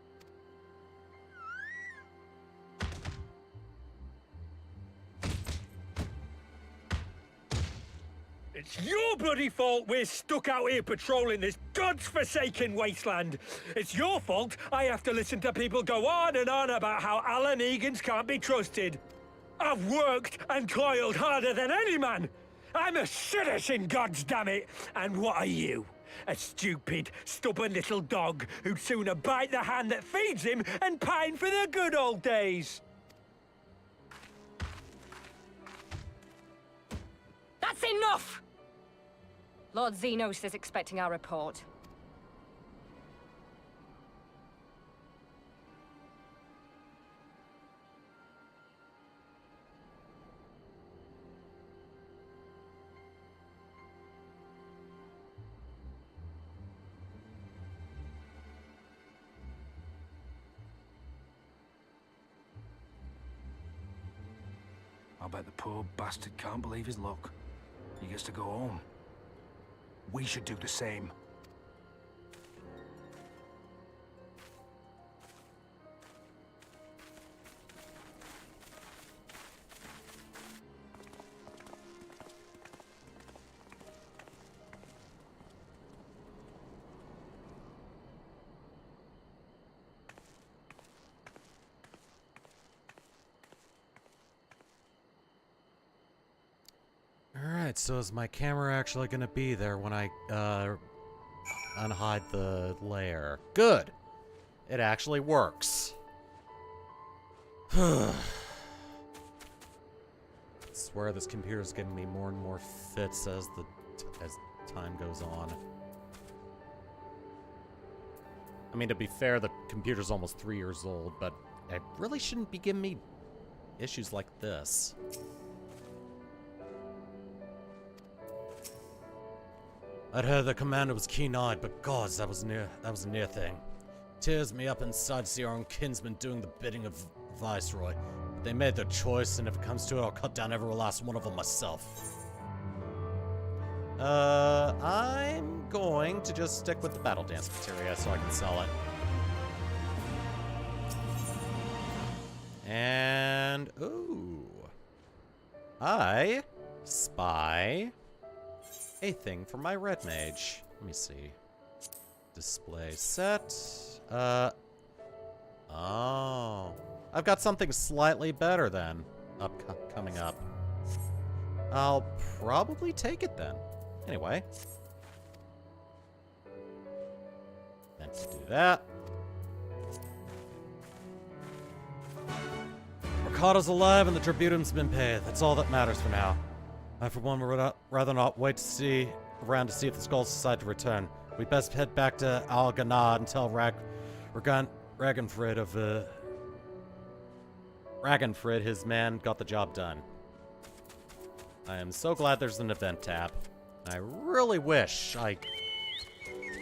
It's your bloody fault we're stuck out here patrolling this god's-forsaken wasteland. It's your fault I have to listen to people go on and on about how Alan Egans can't be trusted. I've worked and toiled harder than any man. I'm a citizen, goddammit. And what are you? A stupid, stubborn little dog who'd sooner bite the hand that feeds him and pine for the good old days. That's enough! Lord Xenos is expecting our report. I bet the poor bastard can't believe his luck. He gets to go home. We should do the same. Alright, so is my camera actually gonna be there when I, unhide the layer? Good! It actually works. I swear this computer's giving me more and more fits as time goes on. I mean, to be fair, the computer's almost 3 years old, but it really shouldn't be giving me issues like this. I'd heard the commander was keen-eyed, but gods, that was a near thing. Tears me up inside to see our own kinsmen doing the bidding of Viceroy. But they made their choice, and if it comes to it, I'll cut down every last one of them myself. I'm going to just stick with the battle dance materia so I can sell it. And, ooh. I spy a thing for my red mage. Let me see. Display set. Oh. I've got something slightly better then. Coming up. I'll probably take it then. Anyway. Meant to do that. Mercado's alive and the tributum's been paid. That's all that matters for now. I, for one, would rather not wait to see around to see if the skulls decide to return. We best head back to Alganah and tell Ragenfrid his man got the job done. I am so glad there's an event tab. I really wish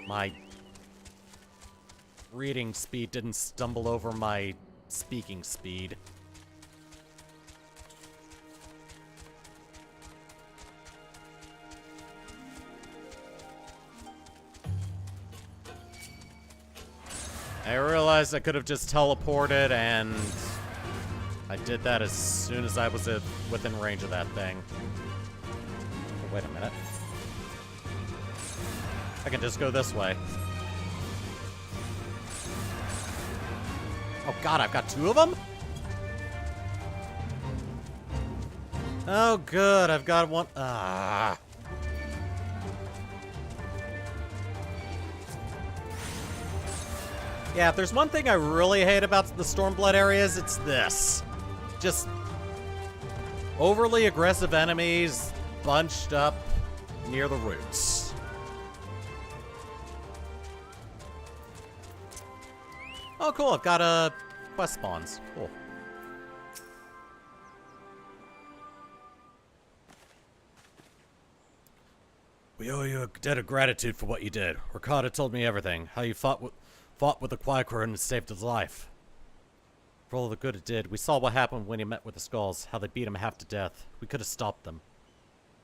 my reading speed didn't stumble over my speaking speed. I realized I could have just teleported, and I did that as soon as I was within range of that thing. Oh, wait a minute. I can just go this way. Oh god, I've got 2 of them? Oh good, I've got 1. Ah. Yeah, if there's one thing I really hate about the Stormblood areas, it's this. Just overly aggressive enemies bunched up near the roots. Oh, cool, I've got quest spawns. Cool. We owe you a debt of gratitude for what you did. Ricardo told me everything. How you fought with the Quaker and saved his life. For all the good it did, we saw what happened when he met with the Skulls, how they beat him half to death. We could have stopped them.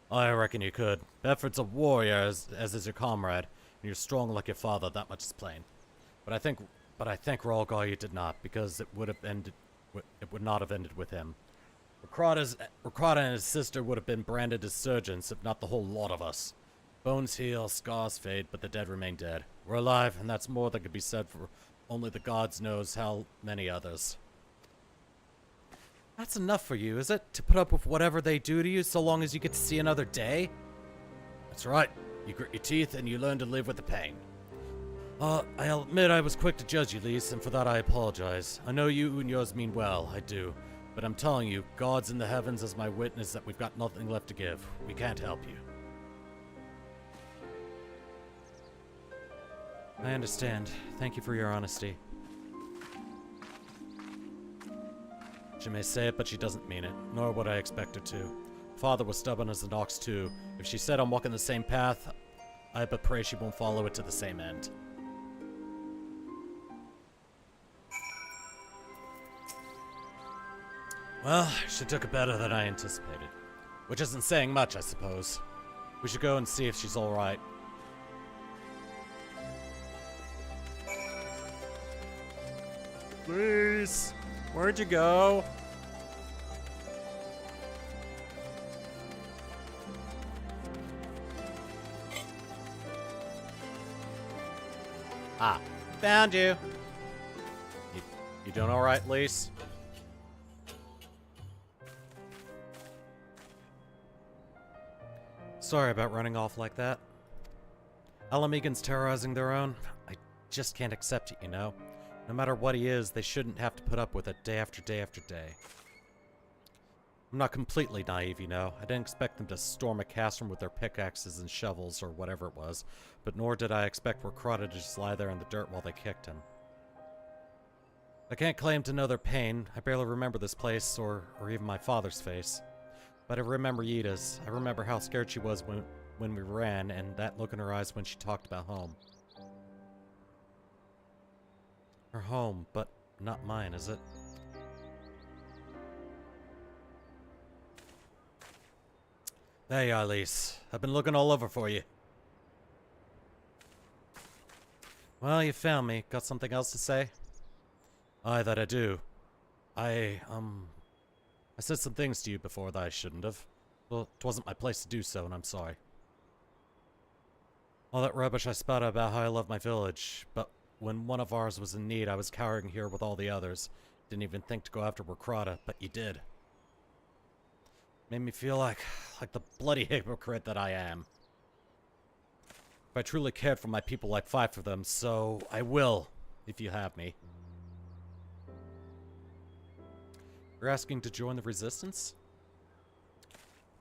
I reckon you could. Bedford's a warrior, as is your comrade, and you're strong like your father, that much is plain. But I think Rolgar you did not, because it would not have ended with him. Ricardo and his sister would have been branded as surgeons, if not the whole lot of us. Bones heal, scars fade, but the dead remain dead. We're alive, and that's more than could be said for only the gods knows how many others. That's enough for you, is it? To put up with whatever they do to you so long as you get to see another day? That's right. You grit your teeth and you learn to live with the pain. I'll admit I was quick to judge you, Lise, and for that I apologize. I know you and yours mean well, I do. But I'm telling you, God's in the heavens as my witness that we've got nothing left to give. We can't help you. I understand. Thank you for your honesty. She may say it, but she doesn't mean it, nor would I expect her to. Father was stubborn as an ox too. If she said I'm walking the same path, I but pray she won't follow it to the same end. Well, she took it better than I anticipated. Which isn't saying much, I suppose. We should go and see if she's alright. Please, where'd you go? Ah, found you. You doing alright, Lise? Sorry about running off like that. Alamegans terrorizing their own. I just can't accept it, you know? No matter what he is, they shouldn't have to put up with it day after day after day. I'm not completely naive, you know. I didn't expect them to storm a castle with their pickaxes and shovels or whatever it was, but nor did I expect Ricardo to just lie there in the dirt while they kicked him. I can't claim to know their pain. I barely remember this place or even my father's face. But I remember Yda's. I remember how scared she was when we ran, and that look in her eyes when she talked about home. Her home, but not mine, is it? There you are, Lise. I've been looking all over for you. Well, you found me. Got something else to say? Aye, that I do. I said some things to you before that I shouldn't have. Well, it wasn't my place to do so, and I'm sorry. All that rubbish I spouted about how I love my village, but when one of ours was in need, I was cowering here with all the others. Didn't even think to go after Wakrata, but you did. Made me feel like the bloody hypocrite that I am. If I truly cared for my people, I'd fight for them, so I will, if you have me. You're asking to join the resistance?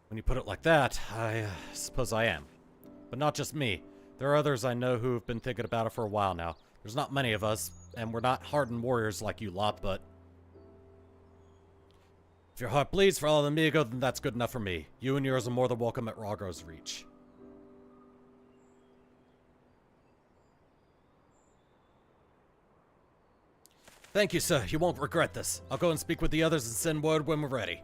When you put it like that, I suppose I am. But not just me. There are others I know who've been thinking about it for a while now. There's not many of us, and we're not hardened warriors like you lot, but... if your heart bleeds for Amigo, then that's good enough for me. You and yours are more than welcome at Ragro's Reach. Thank you, sir. You won't regret this. I'll go and speak with the others and send word when we're ready.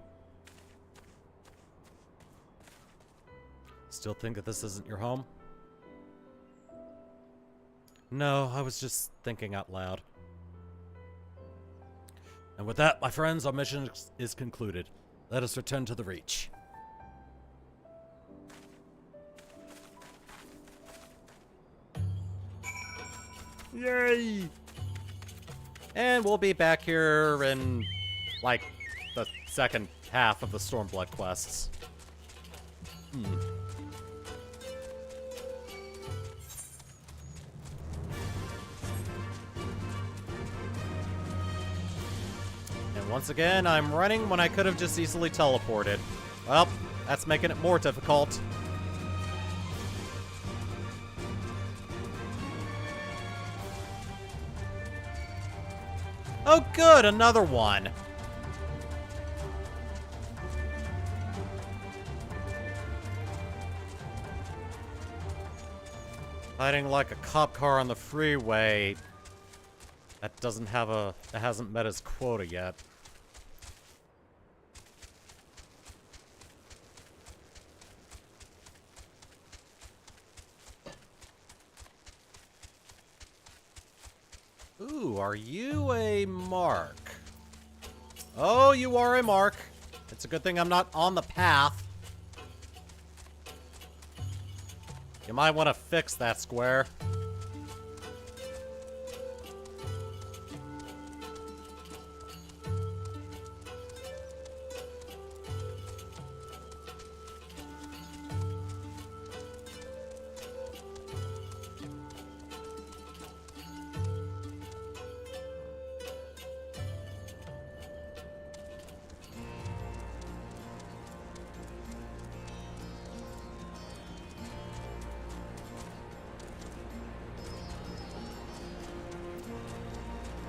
Still think that this isn't your home? No, I was just thinking out loud. And with that, my friends, our mission is concluded. Let us return to the Reach. Yay! And we'll be back here in, like, the second half of the Stormblood quests. And once again, I'm running when I could have just easily teleported. Well, that's making it more difficult. Oh good, another one! Fighting like a cop car on the freeway. That doesn't have a... that hasn't met its quota yet. Ooh, are you a mark? Oh, you are a mark. It's a good thing I'm not on the path. You might want to fix that square.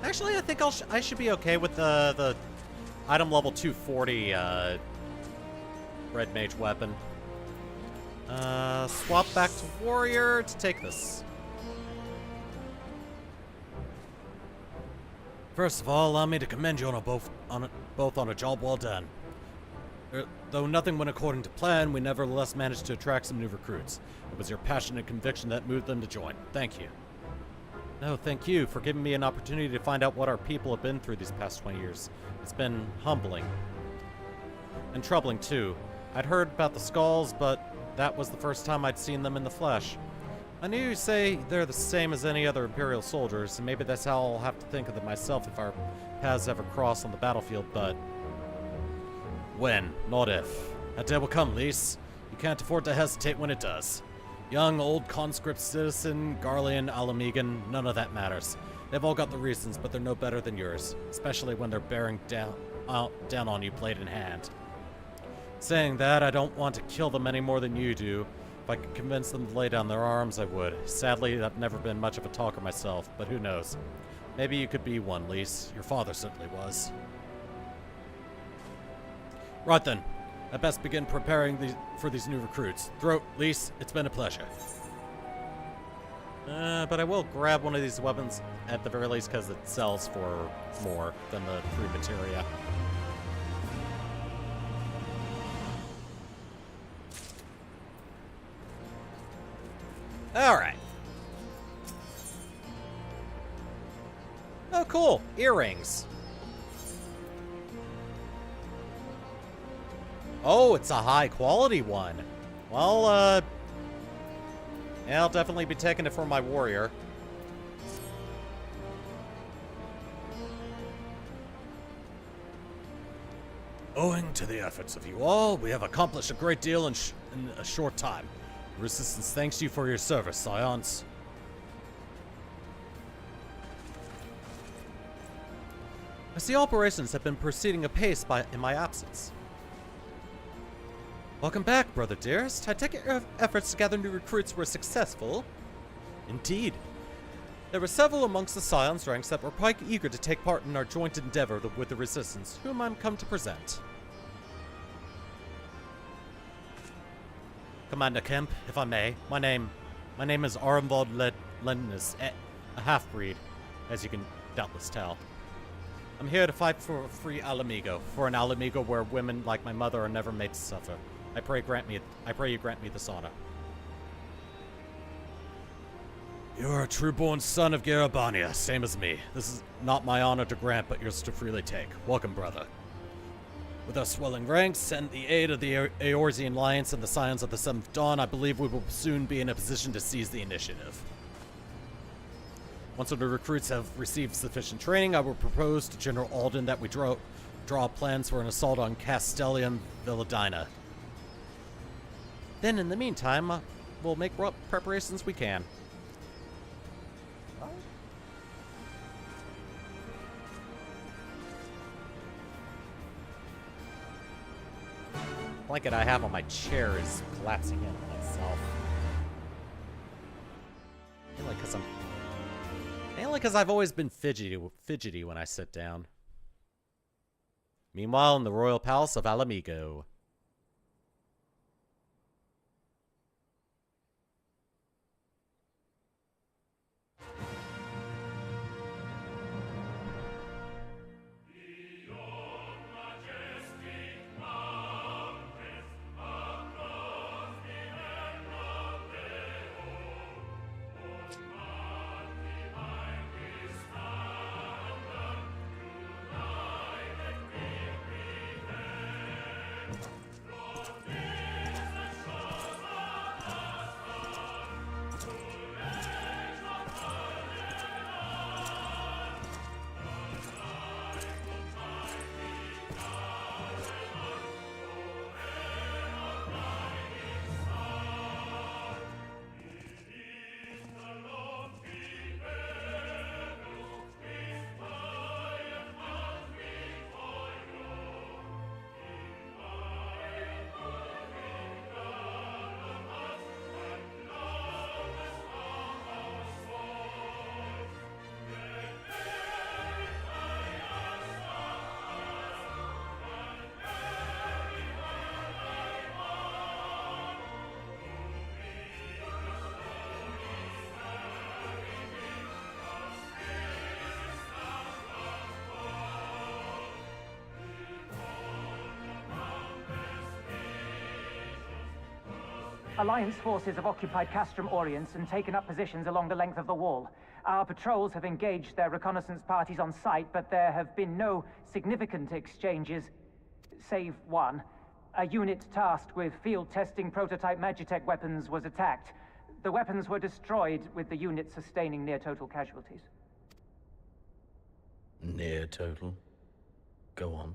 Actually, I think I should be okay with the item level 240 red mage weapon. Swap back to warrior to take this. First of all, allow me to commend you both on a job well done. Though nothing went according to plan, we nevertheless managed to attract some new recruits. It was your passion and conviction that moved them to join. Thank you. No, thank you for giving me an opportunity to find out what our people have been through these past 20 years. It's been humbling. And troubling, too. I'd heard about the skulls, but that was the first time I'd seen them in the flesh. I knew you'd say they're the same as any other Imperial soldiers, and maybe that's how I'll have to think of them myself if our paths ever cross on the battlefield, but... when, not if. That day will come, Lise. You can't afford to hesitate when it does. Young, old, conscript citizen, Garlean, Alamegan, none of that matters. They've all got the reasons, but they're no better than yours, especially when they're bearing down on you blade in hand. Saying that, I don't want to kill them any more than you do. If I could convince them to lay down their arms, I would. Sadly, I've never been much of a talker myself, but who knows. Maybe you could be one, Lise. Your father certainly was. Right then. I best begin preparing for these new recruits. Lise, it's been a pleasure. But I will grab one of these weapons at the very least because it sells for more than the free materia. Alright. Oh, cool. Earrings. Oh, it's a high quality one. Well, yeah, I'll definitely be taking it for my warrior. Owing to the efforts of you all, we have accomplished a great deal in a short time. The Resistance thanks you for your service, Scions. I see operations have been proceeding apace in my absence. Welcome back, brother dearest. I take it your efforts to gather new recruits were successful. Indeed. There were several amongst the Scion's ranks that were quite eager to take part in our joint endeavor with the Resistance, whom I'm come to present. Commander Kemp, if I may, my name is Aramvald Lendness, a half-breed, as you can doubtless tell. I'm here to fight for a free Alamigo, for an Alamigo where women like my mother are never made to suffer. I pray you grant me this honor. You are a true-born son of Garabania, same as me. This is not my honor to grant, but yours to freely take. Welcome, brother. With our swelling ranks and the aid of the Eorzean Alliance and the Scions of the Seventh Dawn, I believe we will soon be in a position to seize the initiative. Once the recruits have received sufficient training, I will propose to General Alden that we draw plans for an assault on Castellium Villadina. Then, in the meantime, we'll make what preparations we can. The blanket I have on my chair is collapsing in on itself. Mainly because I've always been fidgety when I sit down. Meanwhile, in the royal palace of Alamigo. Alliance forces have occupied Castrum Orients and taken up positions along the length of the wall. Our patrols have engaged their reconnaissance parties on site, but there have been no significant exchanges, save one. A unit tasked with field testing prototype Magitech weapons was attacked. The weapons were destroyed, with the unit sustaining near-total casualties. Near total? Go on.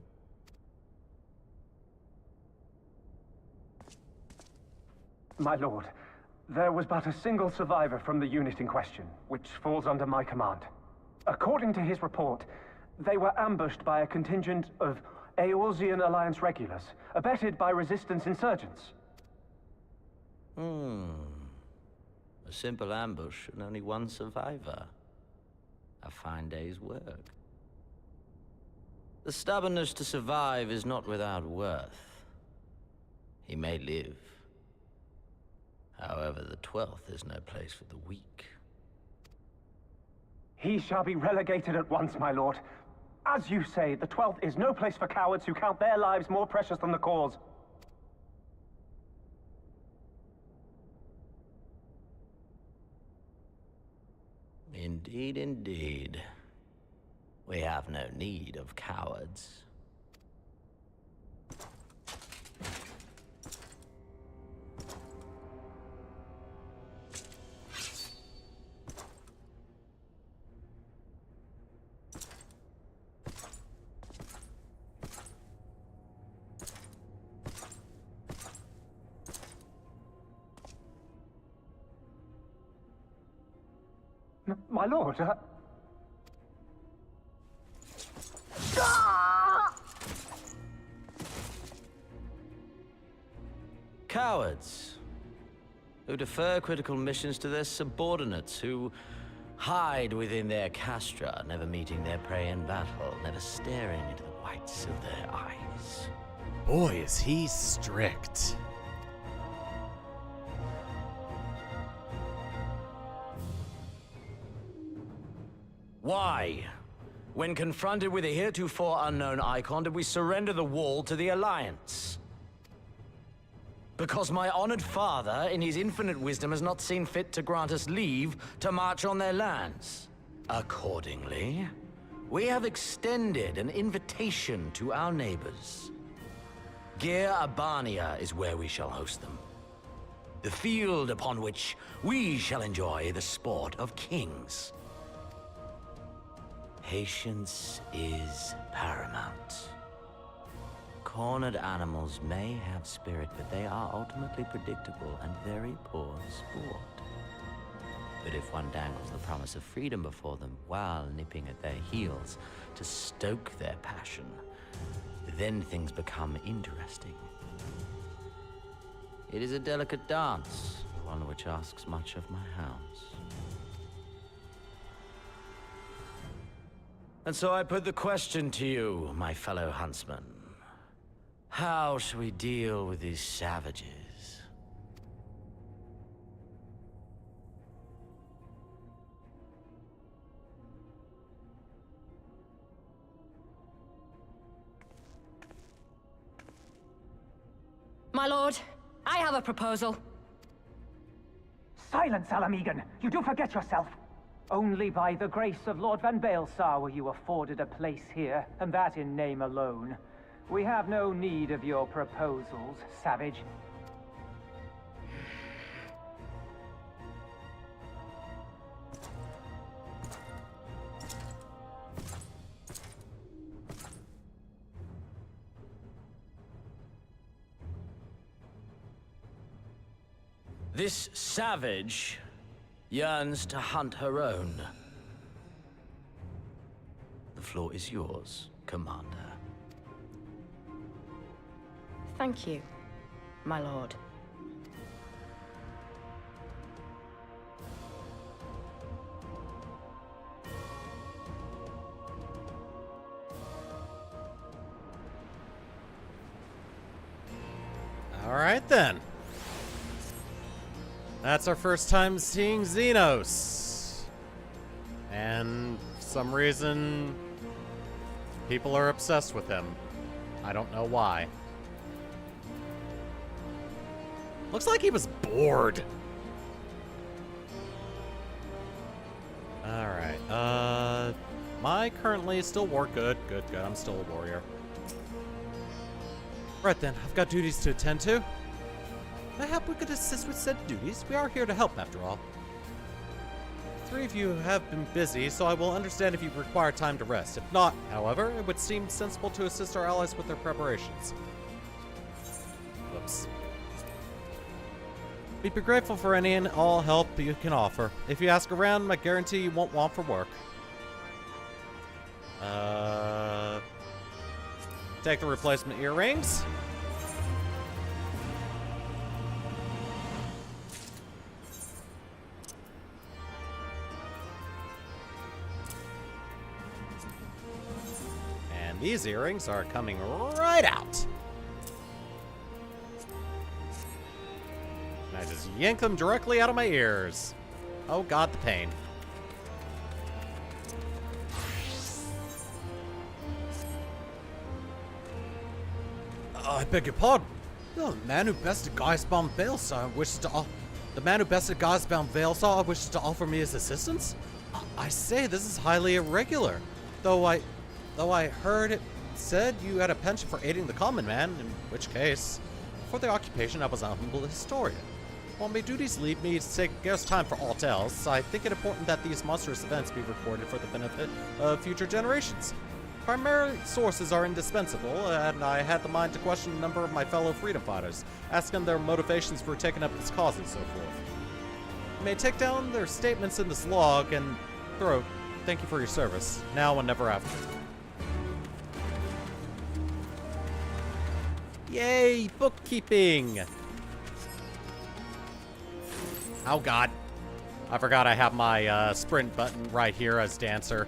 My lord, there was but a single survivor from the unit in question, which falls under my command. According to his report, they were ambushed by a contingent of Eorzean Alliance regulars, abetted by resistance insurgents. A simple ambush and only one survivor. A fine day's work. The stubbornness to survive is not without worth. He may live. However, the 12th is no place for the weak. He shall be relegated at once, my lord. As you say, the 12th is no place for cowards who count their lives more precious than the cause. Indeed, indeed. We have no need of cowards. My lord, cowards who defer critical missions to their subordinates, who hide within their castra, never meeting their prey in battle, never staring into the whites of their eyes. Boy, is he strict. Why, when confronted with a heretofore unknown icon, did we surrender the wall to the Alliance? Because my honored father, in his infinite wisdom, has not seen fit to grant us leave to march on their lands. Accordingly, we have extended an invitation to our neighbors. Gir Abania is where we shall host them. The field upon which we shall enjoy the sport of kings. Patience is paramount. Cornered animals may have spirit, but they are ultimately predictable and very poor sport. But if one dangles the promise of freedom before them while nipping at their heels to stoke their passion, then things become interesting. It is a delicate dance, one which asks much of my hounds. And so I put the question to you, my fellow huntsman. How shall we deal with these savages? My lord, I have a proposal. Silence, Alamegan! You do forget yourself! Only by the grace of Lord Van Baelsar were you afforded a place here, and that in name alone. We have no need of your proposals, savage. This savage yearns to hunt her own. The floor is yours, Commander. Thank you, my lord. All right then. That's our first time seeing Xenos. And for some reason, people are obsessed with him. I don't know why. Looks like he was bored. Alright, my currently still good. I'm still a warrior. Right then, I've got duties to attend to. Perhaps we could assist with said duties. We are here to help, after all. 3 of you have been busy, so I will understand if you require time to rest. If not, however, it would seem sensible to assist our allies with their preparations. Whoops. We'd be grateful for any and all help you can offer. If you ask around, I guarantee you won't want for work. Take the replacement earrings. And these earrings are coming right out. And I just yank them directly out of my ears. Oh god, the pain. I beg your pardon. The man who bested Geistbound Veilsar wishes to wishes to offer me his assistance? I say this is highly irregular. Though I heard it said you had a penchant for aiding the common man, in which case, for the occupation I was a humble historian. While my duties lead me to take scarce time for all tales, I think it important that these monstrous events be recorded for the benefit of future generations. Primary sources are indispensable, and I had the mind to question a number of my fellow freedom fighters, asking their motivations for taking up this cause and so forth. You may take down their statements in this log and throw, thank you for your service, now and never after. Yay, bookkeeping! Oh god. I forgot I have my sprint button right here as dancer.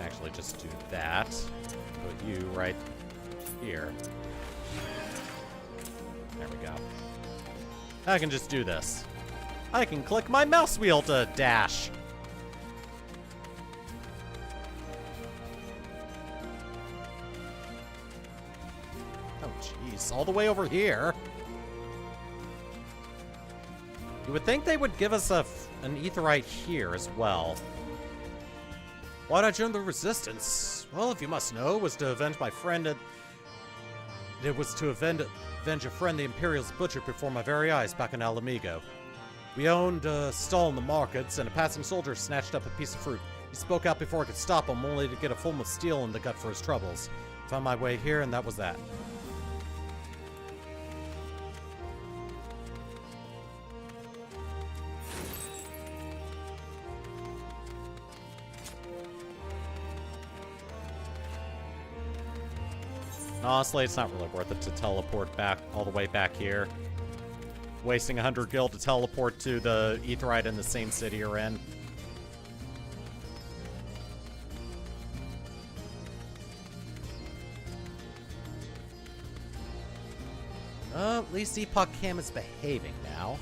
Actually, just do that. Put you right here. There we go. I can just do this. I can click my mouse wheel to dash. Oh, jeez. All the way over here. You would think they would give us an aetheryte here as well. Why'd I join the Resistance? Well, if you must know, it was to avenge my friend and... It was to avenge a friend the Imperials butchered before my very eyes back in Alamigo. We owned a stall in the markets, and a passing soldier snatched up a piece of fruit. He spoke out before I could stop him, only to get a full of steel in the gut for his troubles. Found my way here, and that was that. Honestly, it's not really worth it to teleport back all the way back here. Wasting 100 gil to teleport to the aetheryte in the same city you're in. At least Epoch Cam is behaving now.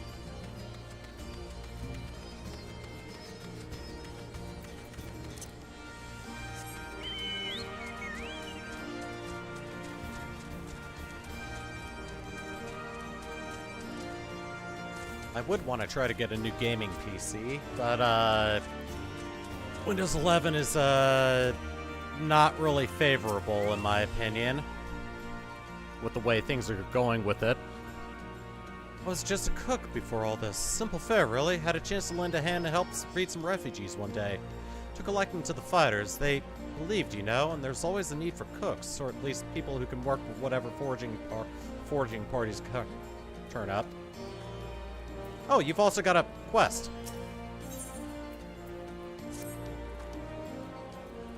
I would want to try to get a new gaming PC, but Windows 11 is not really favorable in my opinion with the way things are going with it. I was just a cook before all this. Simple fare, really. Had a chance to lend a hand to help feed some refugees one day. Took a liking to the fighters. They believed, you know, and there's always a need for cooks, or at least people who can work with whatever foraging parties turn up. Oh, you've also got a quest.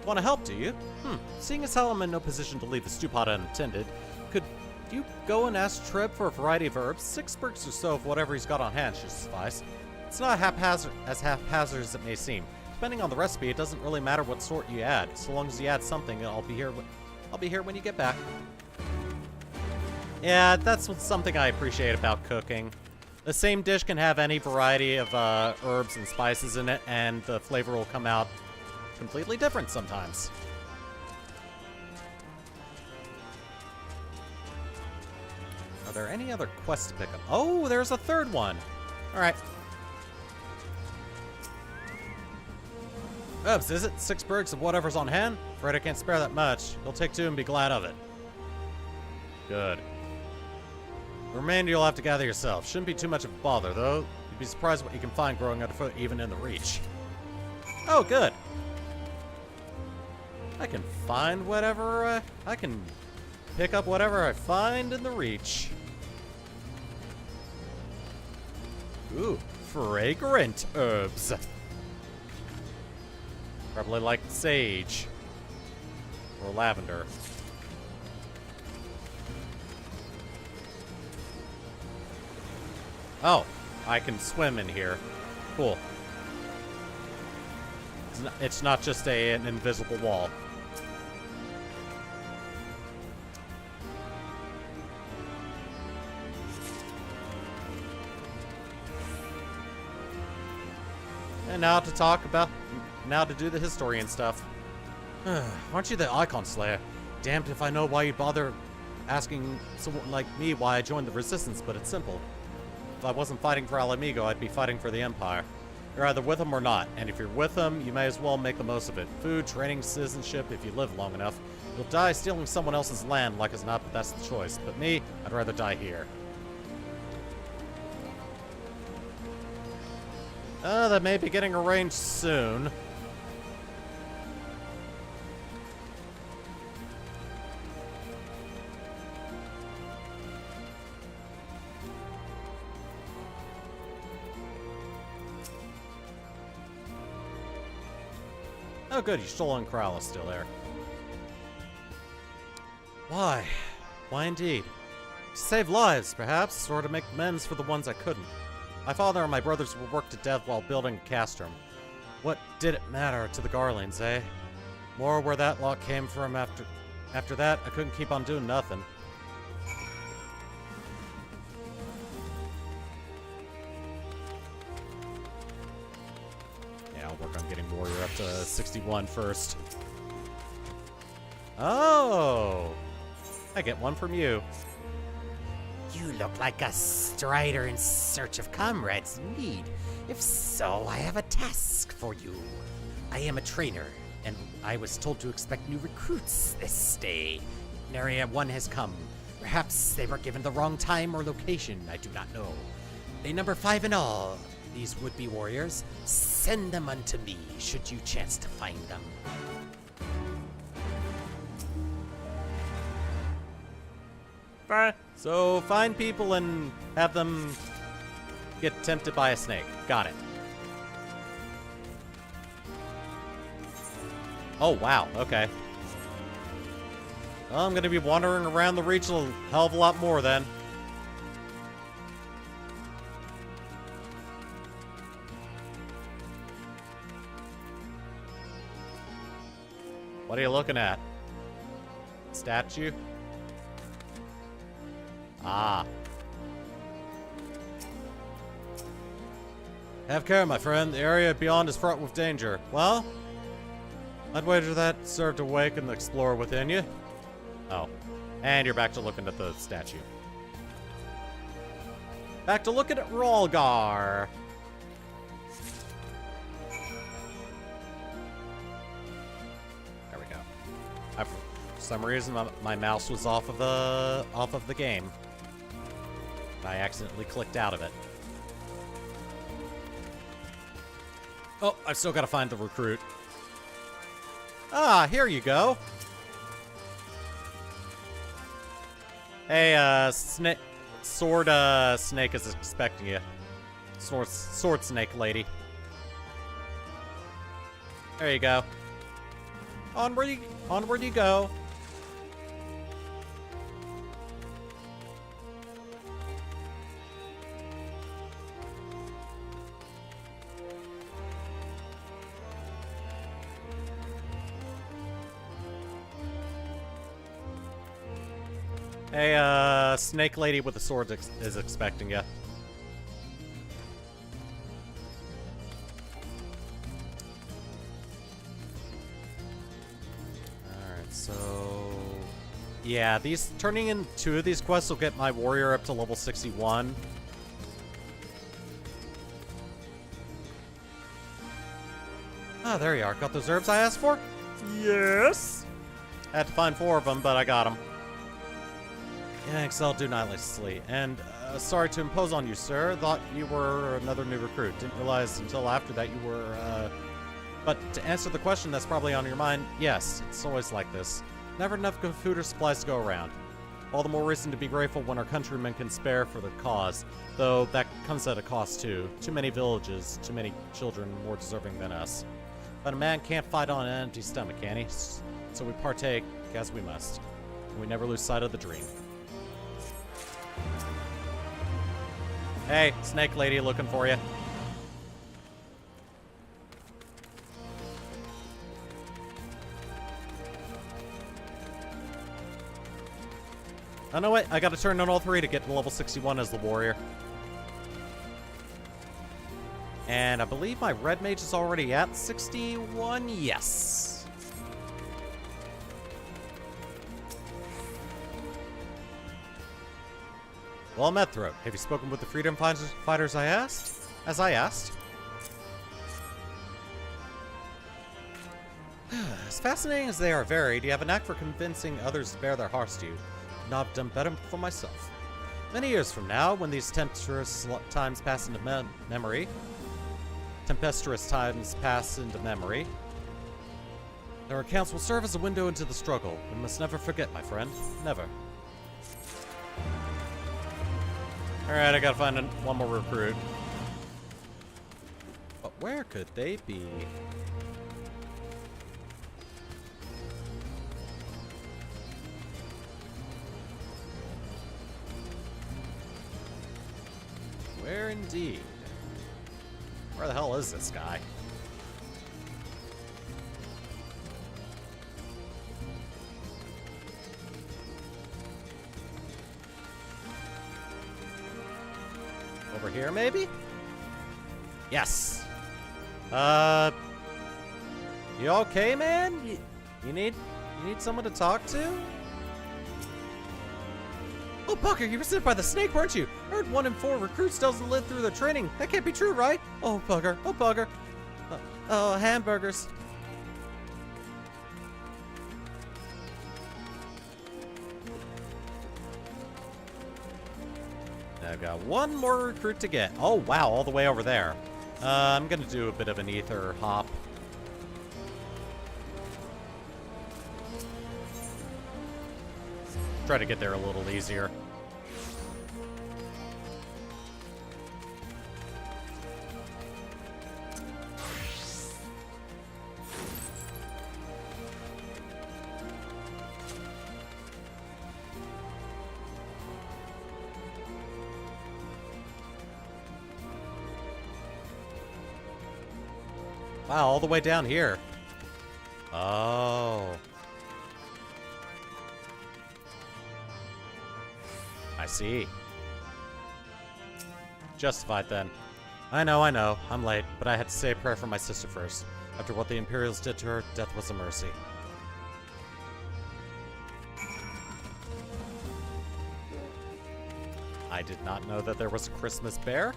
Want to help, do you? Seeing as how I'm in no position to leave the stew pot unattended, could you go and ask Trib for a variety of herbs? 6 bricks or so of whatever he's got on hand should suffice. It's not as haphazard as it may seem. Depending on the recipe, it doesn't really matter what sort you add. So long as you add something, I'll be here when you get back. Yeah, that's something I appreciate about cooking. The same dish can have any variety of herbs and spices in it, and the flavor will come out completely different sometimes. Are there any other quests to pick up? Oh, there's a third one. All right. Oops, is it 6 bricks of whatever's on hand? Afraid I can't spare that much. You'll take 2 and be glad of it. Good. The remainder you'll have to gather yourself. Shouldn't be too much of a bother, though. You'd be surprised what you can find growing underfoot, even in the Reach. Oh, good. I can find whatever, I can pick up whatever I find in the Reach. Ooh, fragrant herbs. Probably like sage. Or lavender. Oh, I can swim in here. Cool. It's not just an invisible wall. And now to do the historian stuff. Aren't you the Icon Slayer? Damned if I know why you bother asking someone like me why I joined the Resistance, but it's simple. If I wasn't fighting for Alamigo, I'd be fighting for the Empire. You're either with them or not, and if you're with them, you may as well make the most of it. Food, training, citizenship, if you live long enough. You'll die stealing someone else's land, like as not, but that's the choice. But me, I'd rather die here. That may be getting arranged soon. Oh good, your stolen corral is still there. Why? Why indeed? To save lives, perhaps, or to make amends for the ones I couldn't. My father and my brothers were worked to death while building Castrum. What did it matter to the Garlings, eh? More where that lot came from after that, I couldn't keep on doing nothing. Yeah, I'll work on getting Warrior up to 61 first. Oh! I get one from you. You look like a strider in search of comrades indeed. If so, I have a task for you. I am a trainer, and I was told to expect new recruits this day. Area 1 has come. Perhaps they were given the wrong time or location, I do not know. They number 5 in all, these would-be warriors. Send them unto me, should you chance to find them. So find people and have them get tempted by a snake. Got it. Oh, wow. Okay. Well, I'm going to be wandering around the Reach a hell of a lot more then. What are you looking at? Statue? Ah. Have care, my friend. The area beyond is fraught with danger. Well, I'd wager that served to awaken the explorer within you. Oh. And you're back to looking at the statue. Back to looking at Rolgar. There we go. For some reason, my mouse was off of the game. I accidentally clicked out of it. Oh, I've still got to find the recruit. Ah, here you go. Hey, sword snake is expecting you. Sword snake lady. There you go. Onward you go. Hey, snake lady with the sword is expecting you. Alright, so... yeah, turning in 2 of these quests will get my warrior up to level 61. Ah, there you are. Got those herbs I asked for? Yes. Had to find 4 of them, but I got them. Thanks, I'll do nicely. And, sorry to impose on you, sir. Thought you were another new recruit. Didn't realize until after that you were, But to answer the question that's probably on your mind, yes, it's always like this. Never enough good food or supplies to go around. All the more reason to be grateful when our countrymen can spare for the cause. Though that comes at a cost, too. Too many villages, too many children more deserving than us. But a man can't fight on an empty stomach, can he? So we partake as we must. And we never lose sight of the dream. Hey, snake lady looking for you. Oh, no, wait. I gotta turn on all 3 to get to level 61 as the warrior. And I believe my red mage is already at 61. Yes. Well met, Throat. Have you spoken with the freedom fighters as I asked? As fascinating as they are varied, you have a knack for convincing others to bear their hearts to you. Could not have done better for myself. Many years from now, when these tempestuous times pass into memory, their accounts will serve as a window into the struggle. We must never forget, my friend. Never. Alright, I gotta find one more recruit. But where could they be? indeed. Where the hell is this guy? Over here, maybe? Yes. You okay, man? You need someone to talk to? Oh, Pucker, you were sent by the snake, weren't you? I heard 1 in 4 recruits doesn't live through their training. That can't be true, right? Oh, Pucker. Oh, Pucker. Oh, hamburgers. I've got 1 more recruit to get. Oh, wow, all the way over there. I'm gonna do a bit of an ether hop. Try to get there a little easier. Wow, all the way down here. Oh. I see. Justified then. I know. I'm late, but I had to say a prayer for my sister first. After what the Imperials did to her, death was a mercy. I did not know that there was a Christmas bear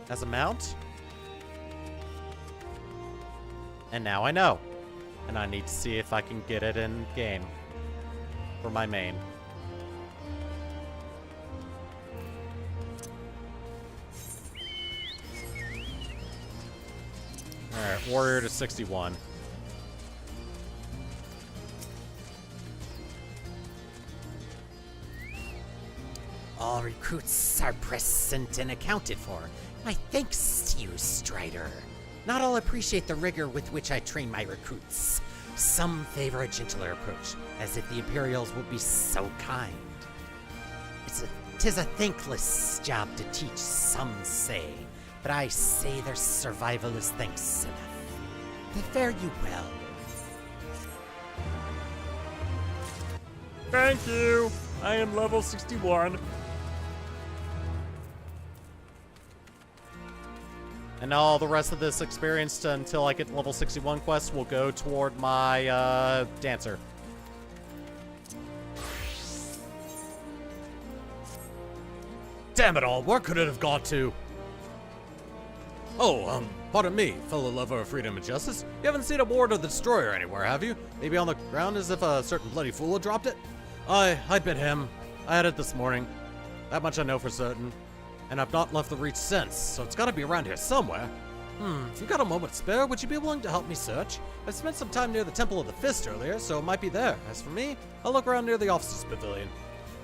as a mount. And now I know. And I need to see if I can get it in game for my main. Alright, warrior to 61. All recruits are present and accounted for. My thanks to you, Strider. Not all appreciate the rigor with which I train my recruits. Some favor a gentler approach, as if the Imperials would be so kind. Tis a thankless job to teach, some say, but I say their survival is thanks enough. They fare you well. Thank you! I am level 61. And all the rest of this experience until I get level 61 quest will go toward my dancer. Damn it all, where could it have gone to? Oh, pardon me, fellow lover of freedom and justice. You haven't seen a board of the Destroyer anywhere, have you? Maybe on the ground as if a certain bloody fool had dropped it? I bit him. I had it this morning. That much I know for certain. And I've not left the Reach since, so it's gotta be around here somewhere. If you've got a moment to spare, would you be willing to help me search? I spent some time near the Temple of the Fist earlier, so it might be there. As for me, I'll look around near the Officers' Pavilion.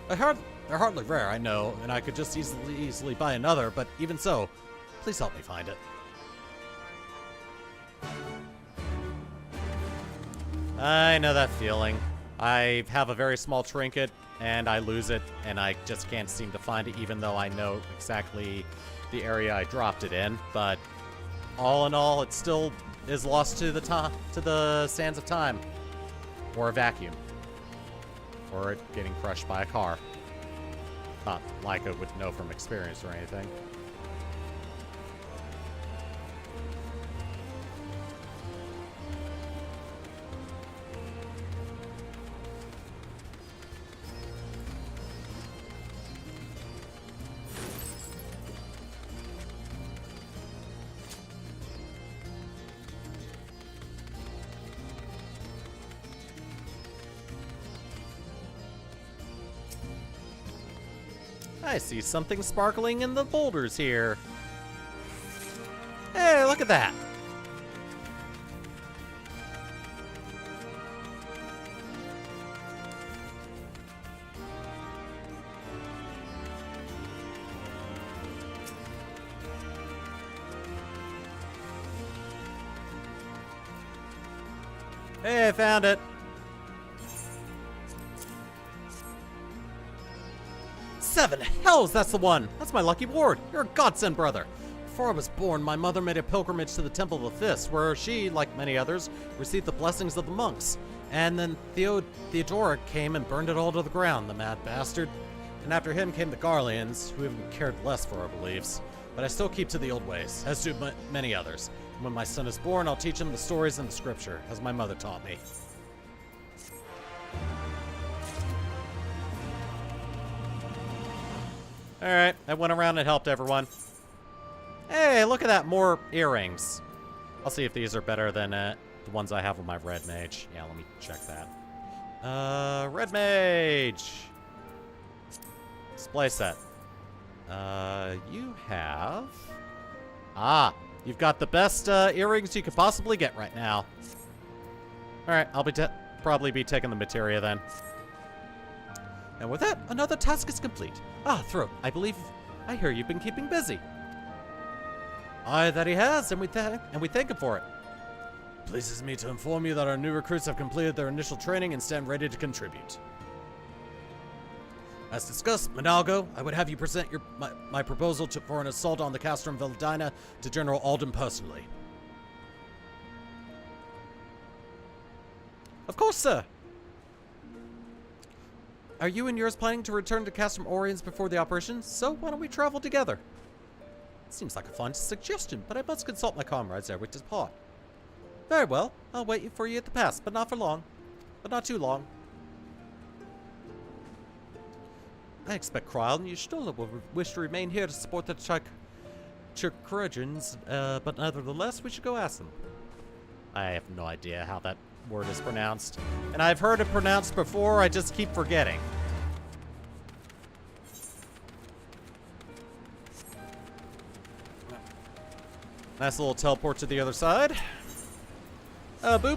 They're hardly rare, I know, and I could just easily buy another, but even so, please help me find it. I know that feeling. I have a very small trinket, and I lose it, and I just can't seem to find it, even though I know exactly the area I dropped it in. But all in all, it still is lost to the sands of time, or a vacuum, or it getting crushed by a car. Not like I would know from experience or anything. I see something sparkling in the boulders here. Hey, look at that. Hey, I found it. Seven hells, that's the one! That's my lucky ward! You're a godsend, brother! Before I was born, my mother made a pilgrimage to the Temple of the Fist, where she, like many others, received the blessings of the monks. And then Theodoric came and burned it all to the ground, the mad bastard. And after him came the Garleans, who even cared less for our beliefs. But I still keep to the old ways, as do many others. And when my son is born, I'll teach him the stories and the scripture, as my mother taught me. Alright, I went around and helped everyone. Hey, look at that, more earrings. I'll see if these are better than the ones I have with my red mage. Yeah, let me check that. Red mage! Display set. You have... Ah, you've got the best earrings you could possibly get right now. Alright, I'll probably be taking the materia then. And with that, another task is complete. Ah, Throat, I hear you've been keeping busy. Aye, that he has, and we thank him for it. Pleases me to inform you that our new recruits have completed their initial training and stand ready to contribute. As discussed, Menalgo, I would have you present my proposal for an assault on the Castrum Veldina to General Alden personally. Of course, sir. Are you and yours planning to return to Castrum Oriens before the operation? So why don't we travel together? Seems like a fine suggestion, but I must consult my comrades ere we depart. Very well, I'll wait for you at the pass, but not for long. But not too long. I expect Kryl and Y'shtola will wish to remain here to support the Chirkurgians, but nevertheless, we should go ask them. I have no idea how that word is pronounced. And I've heard it pronounced before, I just keep forgetting. Nice little teleport to the other side. Boop.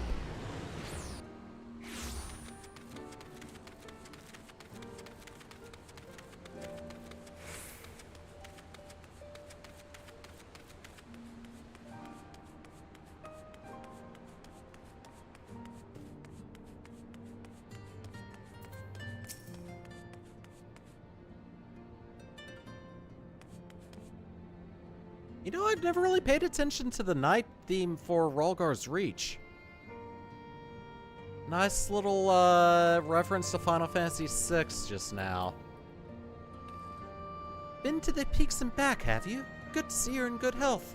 You know, I've never really paid attention to the night theme for Rolgar's Reach. Nice little reference to Final Fantasy VI just now. Been to the peaks and back, have you? Good to see you're in good health.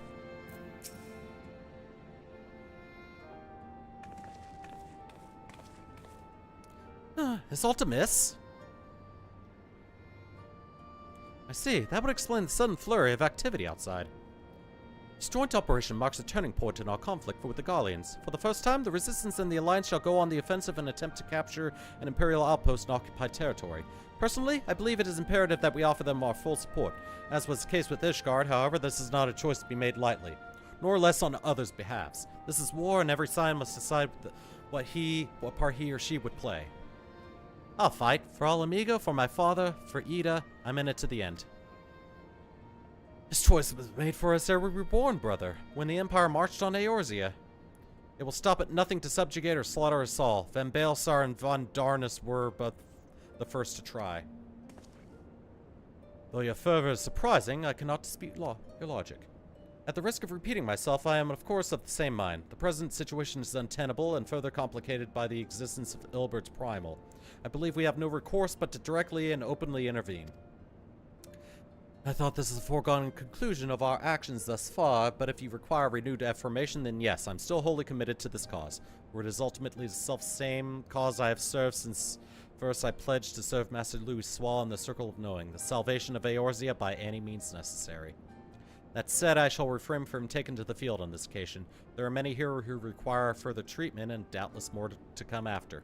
Is all to miss? I see. That would explain the sudden flurry of activity outside. This joint operation marks a turning point in our conflict with the Garleans. For the first time, the Resistance and the Alliance shall go on the offensive and attempt to capture an Imperial outpost in occupied territory. Personally, I believe it is imperative that we offer them our full support. As was the case with Ishgard, however, this is not a choice to be made lightly, nor less on others' behalves. This is war, and every side must decide what part he or she would play. I'll fight. For Al Amigo, for my father, for Ida, I'm in it to the end. This choice was made for us ere we were born, brother, when the Empire marched on Eorzea. It will stop at nothing to subjugate or slaughter us all. Van Baelsar and Von Darnus were but the first to try. Though your fervor is surprising, I cannot dispute your logic. At the risk of repeating myself, I am of course of the same mind. The present situation is untenable and further complicated by the existence of Ilbert's Primal. I believe we have no recourse but to directly and openly intervene. I thought this is a foregone conclusion of our actions thus far, but if you require renewed affirmation, then yes, I'm still wholly committed to this cause, for it is ultimately the self-same cause I have served since first I pledged to serve Master Louis Swall in the Circle of Knowing, the salvation of Eorzea by any means necessary. That said, I shall refrain from taking to the field on this occasion. There are many here who require further treatment, and doubtless more to come after.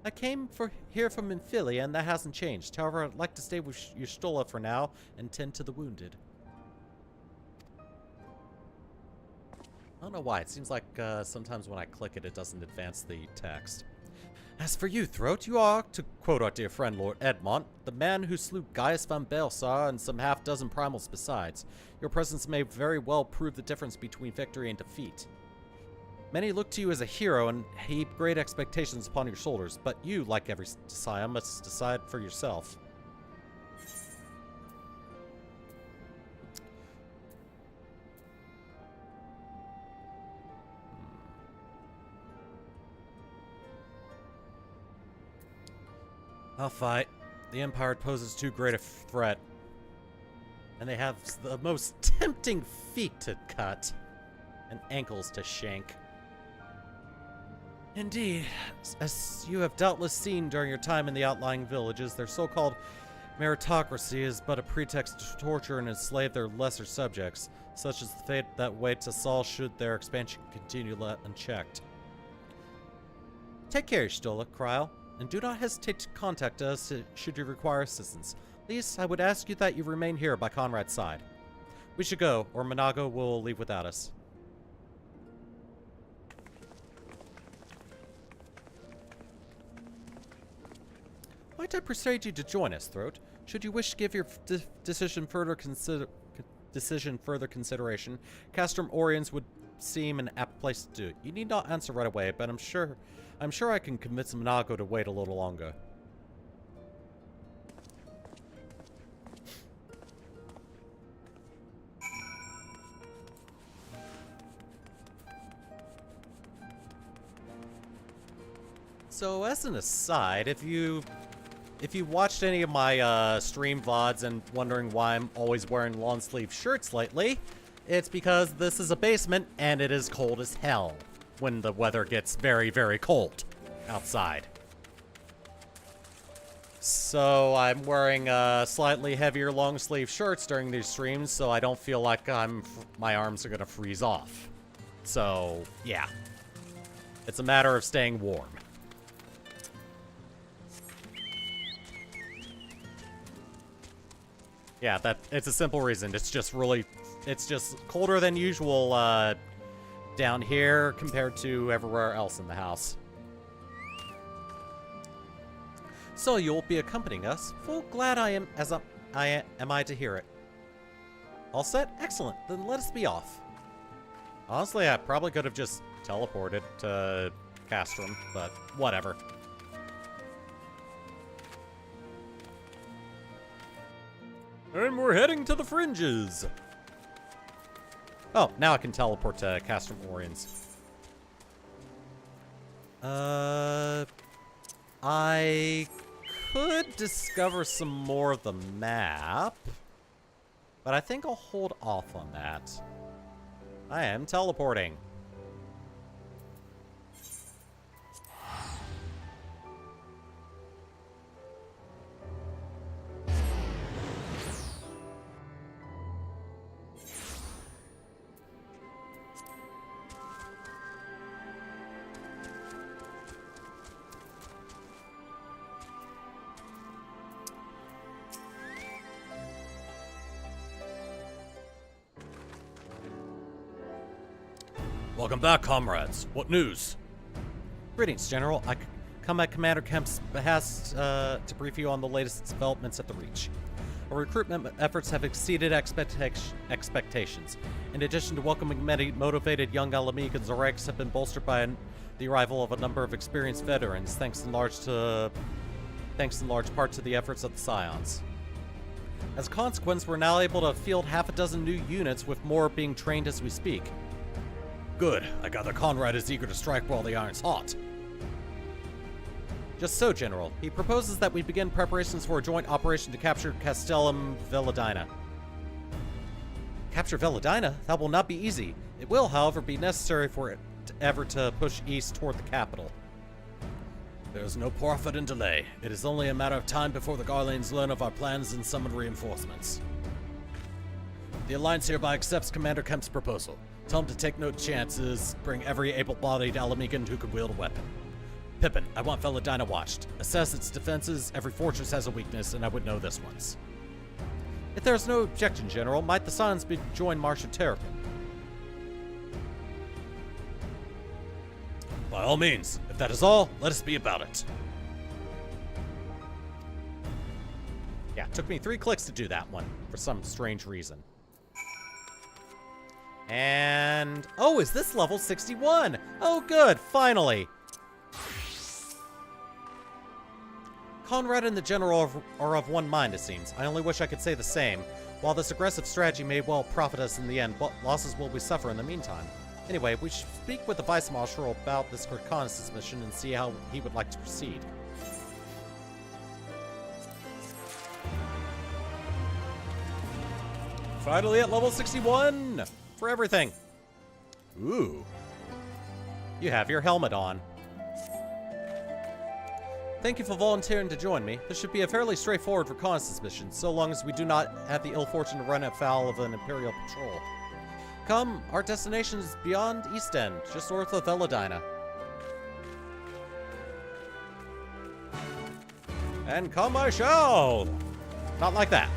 I came here from Infilia, and that hasn't changed. However, I'd like to stay with Y'shtola for now and tend to the wounded. I don't know why. It seems like sometimes when I click it, it doesn't advance the text. As for you, Throat, you are, to quote our dear friend Lord Edmont, the man who slew Gaius van Baelsar and some half-dozen primals besides. Your presence may very well prove the difference between victory and defeat. Many look to you as a hero and heap great expectations upon your shoulders, but you, like every scion, must decide for yourself. I'll fight. The Empire poses too great a threat. And they have the most tempting feet to cut. And ankles to shank. Indeed, as you have doubtless seen during your time in the outlying villages, their so-called meritocracy is but a pretext to torture and enslave their lesser subjects, such as the fate that waits us all should their expansion continue unchecked. Take care, Stola, Kryl, and do not hesitate to contact us should you require assistance. Please, I would ask you that you remain here by Conrad's side. We should go, or Monago will leave without us. Might I persuade you to join us, Throat? Should you wish to give your decision further consideration, Castrum Oriens would seem an apt place to do it. You need not answer right away, but I'm sure I can convince Monago to wait a little longer. So, as an aside, if you watched any of my stream VODs and wondering why I'm always wearing long sleeve shirts lately, it's because this is a basement and it is cold as hell when the weather gets very, very cold outside. So I'm wearing slightly heavier long sleeve shirts during these streams so I don't feel like my arms are gonna freeze off. So, yeah. It's a matter of staying warm. Yeah, it's a simple reason. It's just colder than usual down here compared to everywhere else in the house. So you'll be accompanying us? Full glad I am to hear it. All set? Excellent. Then let us be off. Honestly, I probably could have just teleported to Castrum, but whatever. And we're heading to the fringes. Oh, now I can teleport to Castrum Oriens. I could discover some more of the map, but I think I'll hold off on that. I am teleporting. Welcome back, comrades. What news? Greetings, General. I come at Commander Kemp's behest to brief you on the latest developments at the Reach. Our recruitment efforts have exceeded expectations. In addition to welcoming many motivated young Alamegans, our ranks have been bolstered by the arrival of a number of experienced veterans, thanks in large part to the efforts of the Scions. As a consequence, we're now able to field half a dozen new units, with more being trained as we speak. Good. I gather Conrad is eager to strike while the iron's hot. Just so, General. He proposes that we begin preparations for a joint operation to capture Castellum Veladina. Capture Veladina? That will not be easy. It will, however, be necessary for it to push east toward the capital. There is no profit in delay. It is only a matter of time before the Garleans learn of our plans and summon reinforcements. The Alliance hereby accepts Commander Kemp's proposal. Tell him to take no chances, bring every able-bodied Alamegan who can wield a weapon. Pippin, I want Veladina watched. Assess its defenses. Every fortress has a weakness, and I would know this one's. If there is no objection, General, might the Scions join Marshal Terrapin? By all means. If that is all, let us be about it. Yeah, it took me 3 clicks to do that one, for some strange reason. And... oh, is this level 61? Oh, good, finally! Conrad and the General are of one mind, it seems. I only wish I could say the same. While this aggressive strategy may well profit us in the end, what losses will we suffer in the meantime? Anyway, we should speak with the Vice Marshal about this reconnaissance mission and see how he would like to proceed. Finally at level 61 for everything. Ooh. You have your helmet on. Thank you for volunteering to join me. This should be a fairly straightforward reconnaissance mission, so long as we do not have the ill fortune to run afoul of an Imperial patrol. Come, our destination is beyond East End, just north of Veladina. And come I shall! Not like that.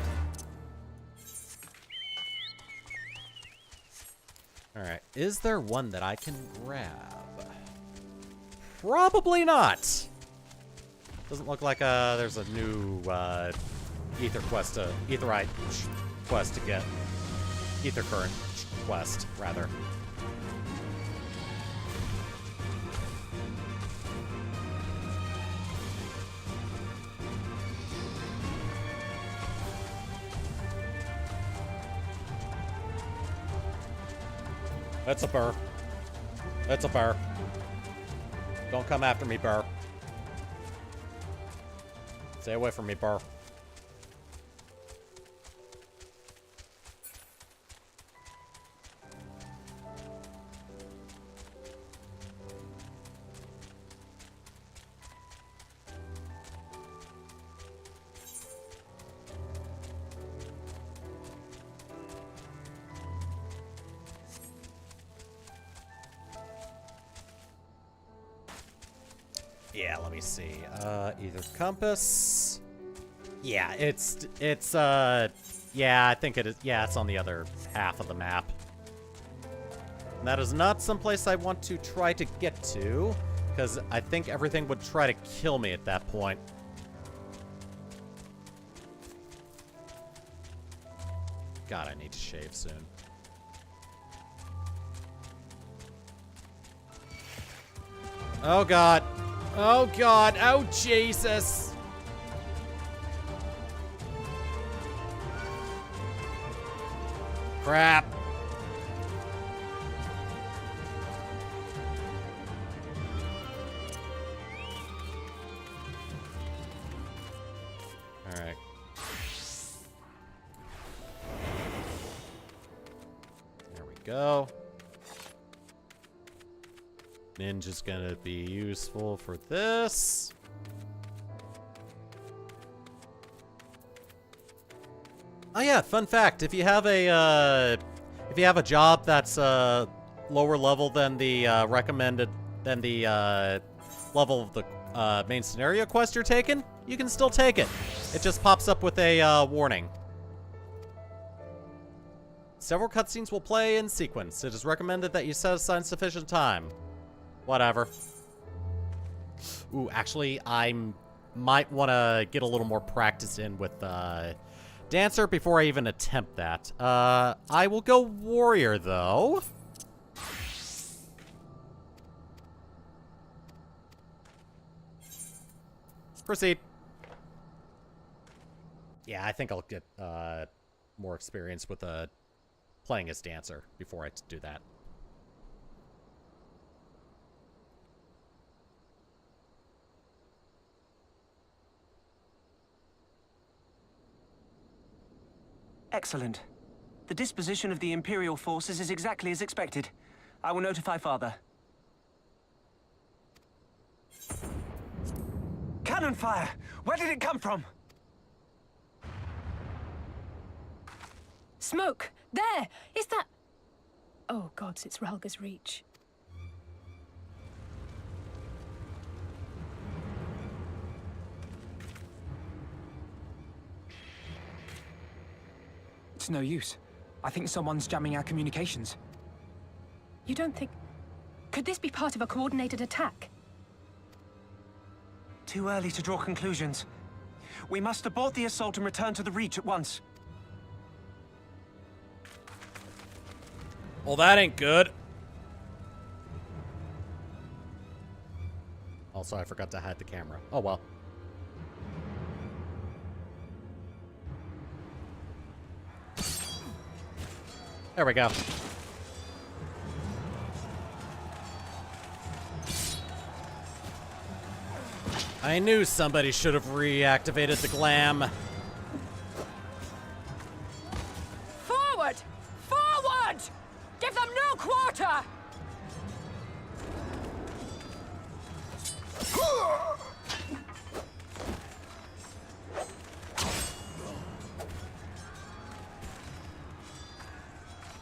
Alright, is there one that I can grab? Probably not! Doesn't look like there's a new Aetherite quest to get. Ether current quest, rather. That's a burr. That's a burr. Don't come after me, burr. Stay away from me, burr. Yeah, let me see. Either compass. Yeah, yeah, I think it is. Yeah, it's on the other half of the map. And that is not someplace I want to try to get to, because I think everything would try to kill me at that point. God, I need to shave soon. Oh, God. Oh, God. Oh, Jesus. Crap. All right. There we go. Ninja's gonna be useful for this. Oh yeah, fun fact, if you have a job that's lower level than the recommended level of the main scenario quest you're taking, you can still take it. It just pops up with a warning. Several cutscenes will play in sequence. It is recommended that you set aside sufficient time. Whatever. Ooh, actually, I might want to get a little more practice in with Dancer before I even attempt that. I will go Warrior, though. Proceed. Yeah, I think I'll get more experience with playing as Dancer before I do that. Excellent. The disposition of the Imperial forces is exactly as expected. I will notify Father. Cannon fire! Where did it come from? Smoke! There! Is that... Oh, gods, it's Rhalga's Reach. It's no use. I think someone's jamming our communications. You don't think... Could this be part of a coordinated attack? Too early to draw conclusions. We must abort the assault and return to the Reach at once. Well, that ain't good. Also, I forgot to hide the camera. Oh, well. There we go. I knew somebody should have reactivated the glam. Forward!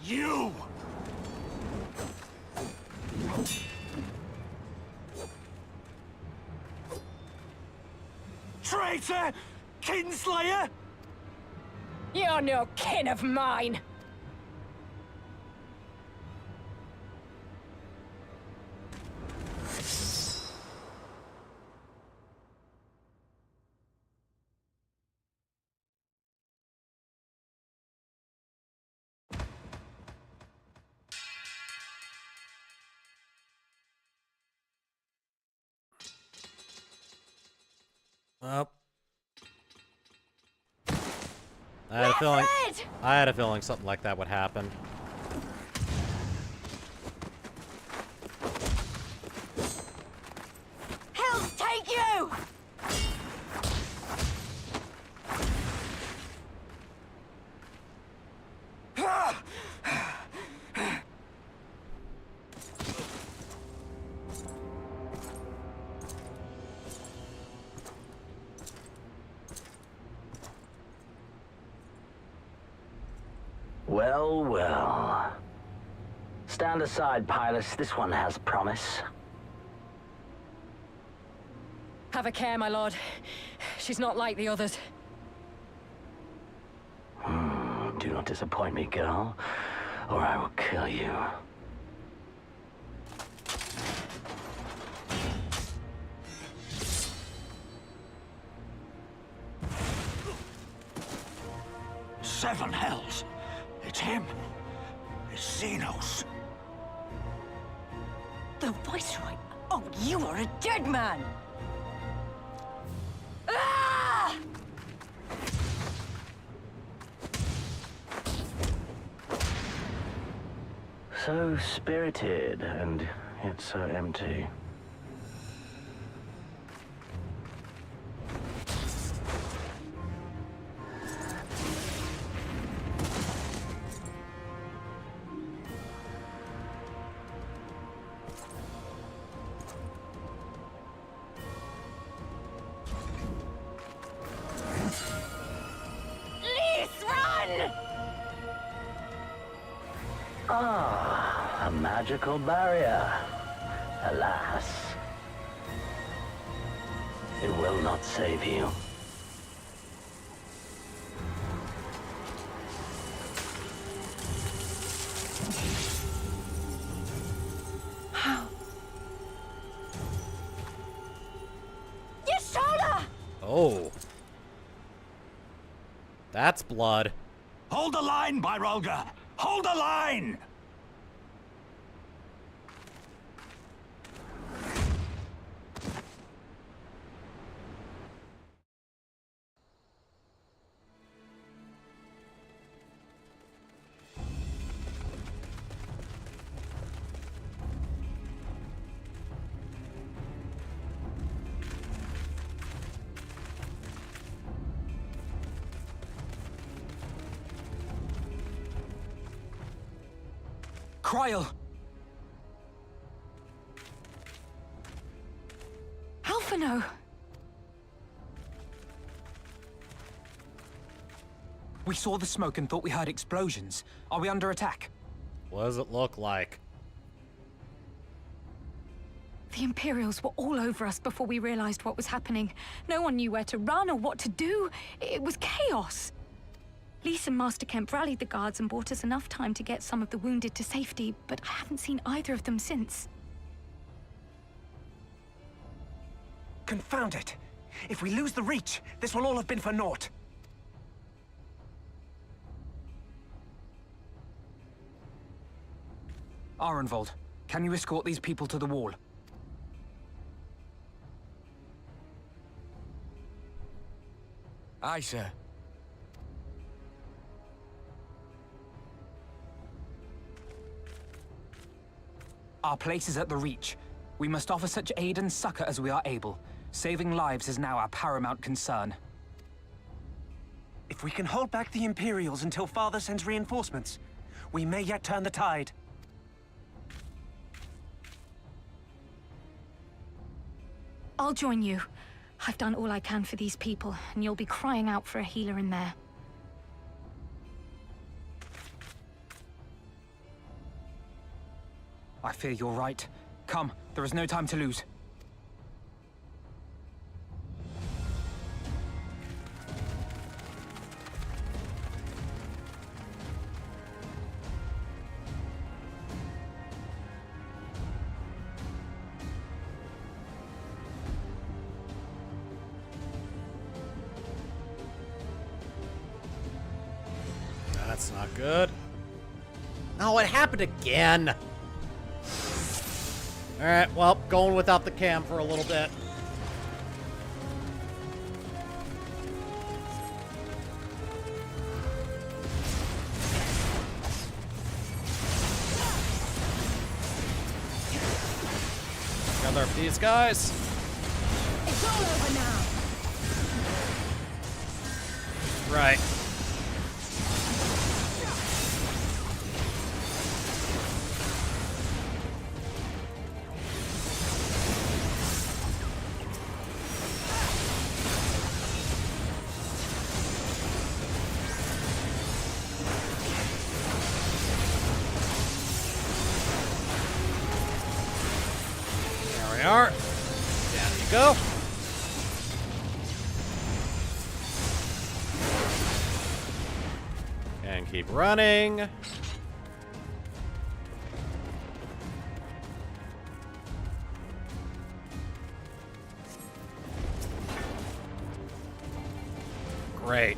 You! Traitor! Kinslayer! You're no kin of mine! Well, I had a feeling something like that would happen. He'll take you! Well, well. Stand aside, Pilus. This one has promise. Have a care, my lord. She's not like the others. Do not disappoint me, girl, or I will kill you. Seven hells! It's him! It's Xenos! The Viceroy! Oh, you are a dead man! Ah! So spirited, and yet so empty. Ah, a magical barrier. Alas. It will not save you. How? Your shoulder! Oh. That's blood. Hold the line, Byrolga! Hold the line! Cryle! Alphino! We saw the smoke and thought we heard explosions. Are we under attack? What does it look like? The Imperials were all over us before we realized what was happening. No one knew where to run or what to do. It was chaos. Lise and Master Kemp rallied the guards and bought us enough time to get some of the wounded to safety, but I haven't seen either of them since. Confound it! If we lose the Reach, this will all have been for naught. Arenvold, can you escort these people to the wall? Aye, sir. Our place is at the Reach. We must offer such aid and succor as we are able. Saving lives is now our paramount concern. If we can hold back the Imperials until Father sends reinforcements, we may yet turn the tide. I'll join you. I've done all I can for these people, and you'll be crying out for a healer in there. I fear you're right. Come, there is no time to lose. That's not good. Oh, it happened again. Alright, well, going without the cam for a little bit. Gather up these guys. It's all over now. Right. There we are. Down you go. And keep running. Great.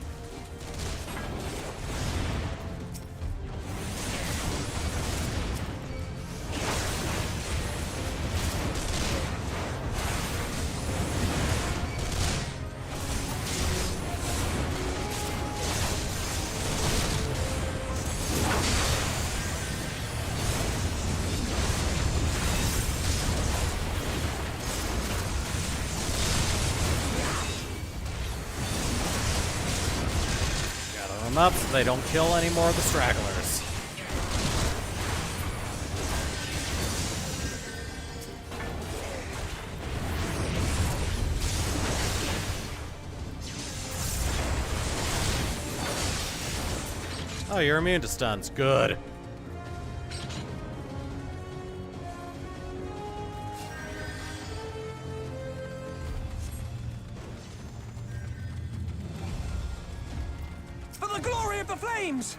Gather them up so they don't kill any more of the stragglers. Oh, you're immune to stuns. Good. For the glory of the flames!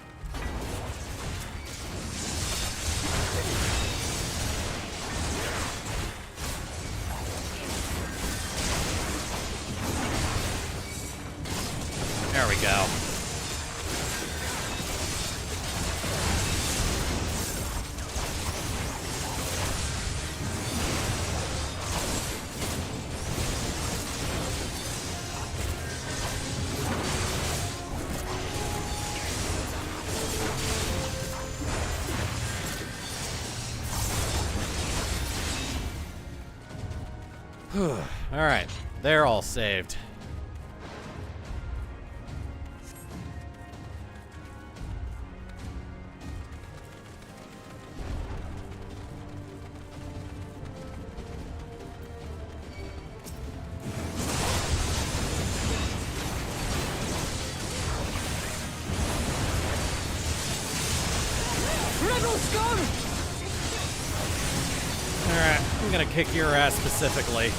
There we go. Alright, they're all saved. Alright, I'm gonna kick your ass specifically.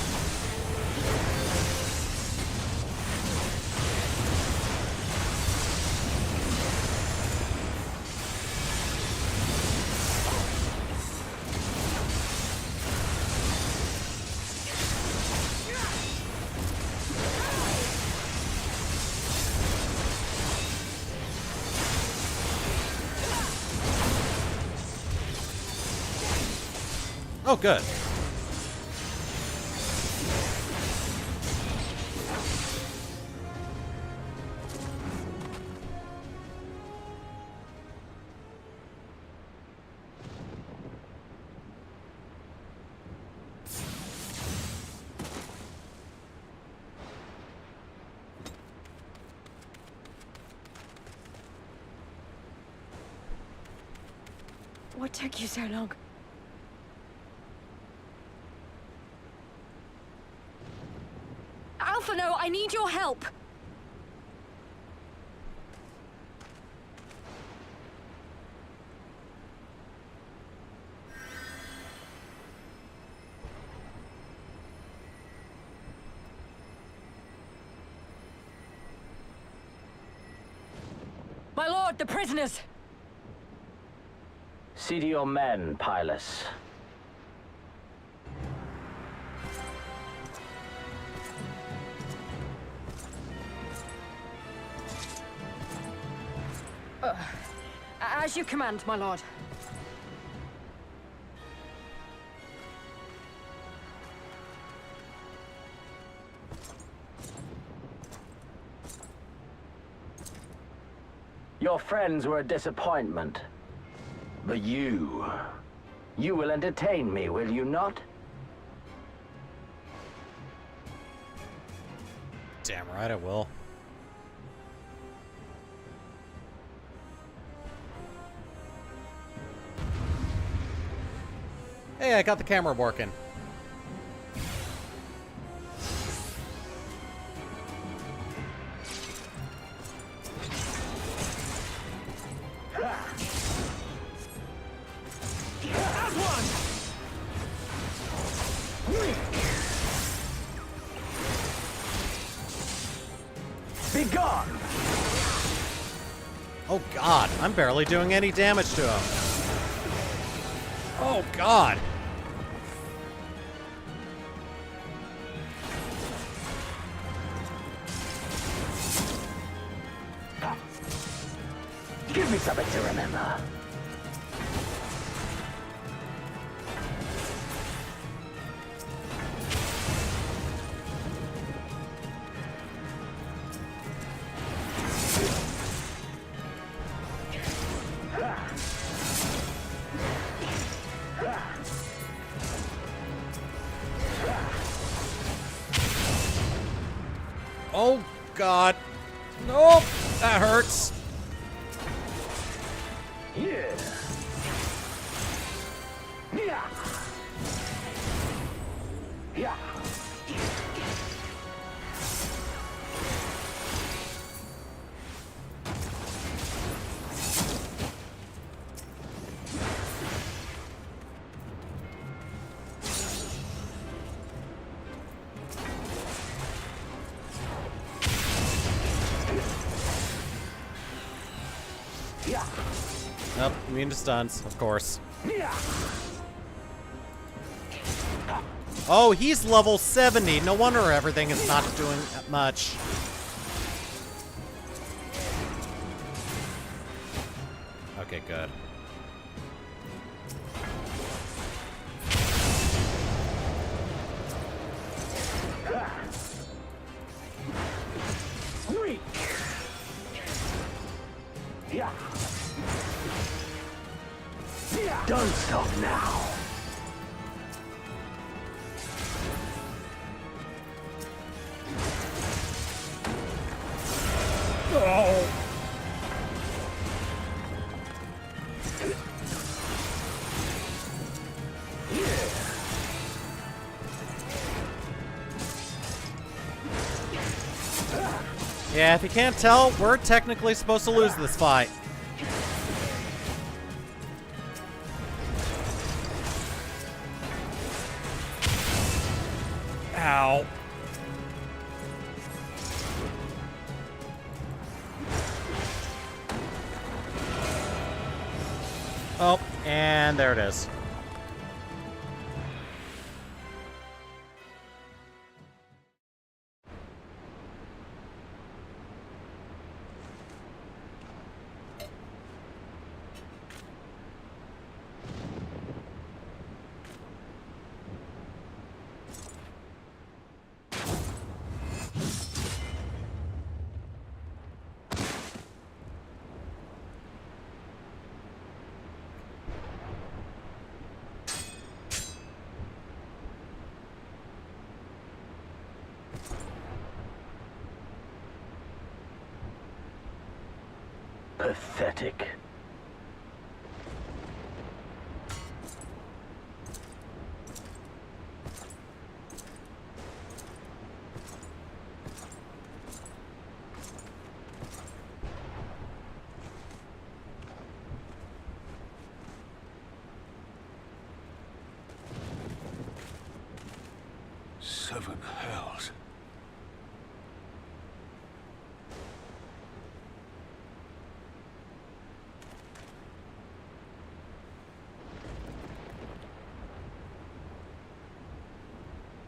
Oh, good. What took you so long? Alpha, no, I need your help. My lord, the prisoners! See to your men, Pylus. As you command, my lord. Your friends were a disappointment. But you will entertain me, will you not? Damn right I will. Hey, I got the camera working. Be gone! Oh god, I'm barely doing any damage to him. Oh god. Give me something to remember. Oh god. Nope, that hurts. Yeah. Yeah. Yeah. Nope, immune to stuns, of course. Oh, he's level 70. No wonder everything is not doing much. Okay, good. Don't stop now. Oh. Yeah, if you can't tell, we're technically supposed to lose this fight. Ow. Oh, and there it is. Pathetic. Seven hells.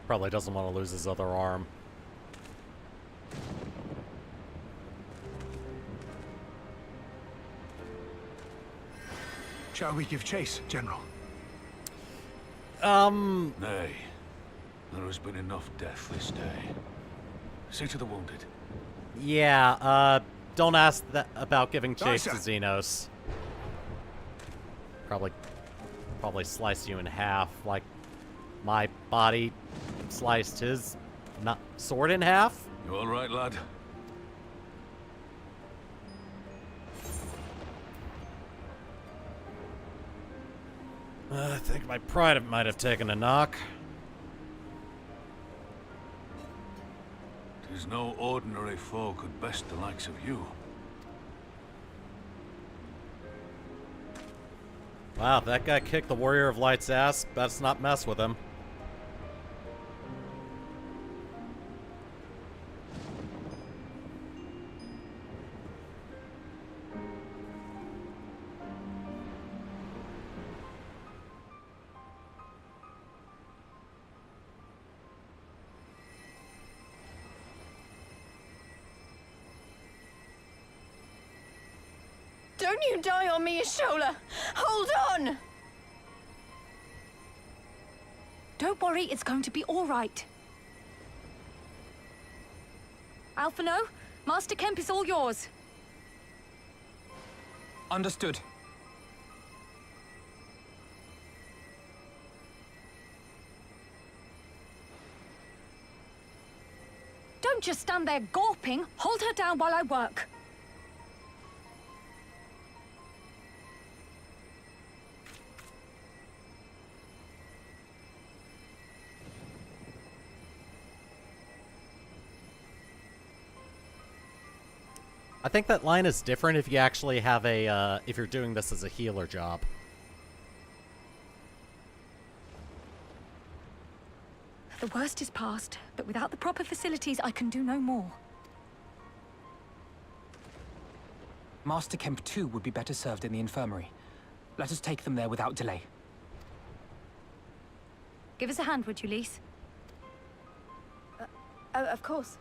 Probably doesn't want to lose his other arm. Shall we give chase, General? Nay. There has been enough death this day. See to the wounded. Yeah, don't ask about giving chase to sir. Xenos. Probably slice you in half, like my body sliced his sword in half. You all right, lad? I think my pride might have taken a knock. Tis no ordinary foe could best the likes of you. Wow, that guy kicked the Warrior of Light's ass. Best not mess with him. Don't you die on me, Ashola! Hold on! Don't worry, it's going to be all right. Alphino, Master Kemp is all yours. Understood. Don't just stand there gawping. Hold her down while I work. I think that line is different if you actually have a, if you're doing this as a healer job. The worst is past, but without the proper facilities, I can do no more. Master Kemp too would be better served in the infirmary. Let us take them there without delay. Give us a hand, would you, Lise? Of course.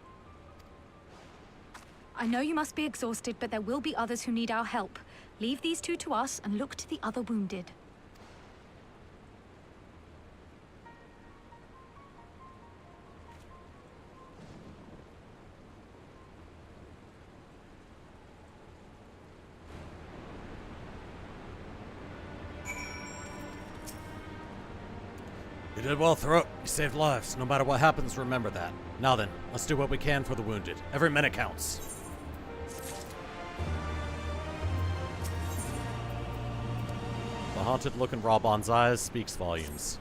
I know you must be exhausted, but there will be others who need our help. Leave these two to us and look to the other wounded. You did well, Throat. You saved lives. No matter what happens, remember that. Now then, let's do what we can for the wounded. Every minute counts. The haunted look in Raubon's eyes speaks volumes.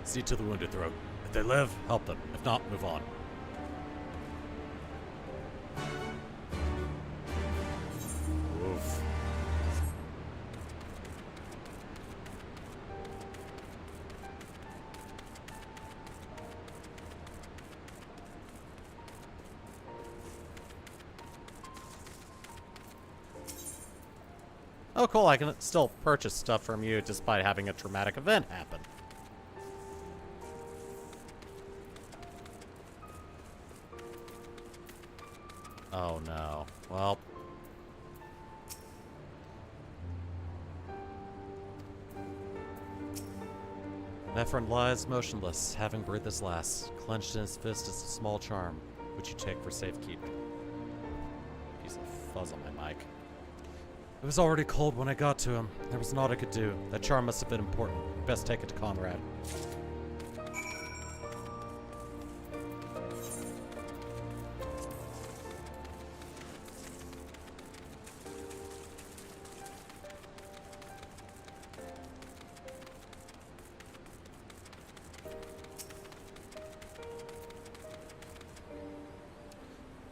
See to the wounded, Throat. If they live, help them. If not, move on. Oof. Oh, cool. I can still purchase stuff from you despite having a traumatic event happen. Oh, no. Well. Nephron lies motionless, having breathed his last. Clenched in his fist is a small charm, which you take for safekeeping. Piece of fuzz on my mic. It was already cold when I got to him. There was naught I could do. That charm must have been important. Best take it to Conrad.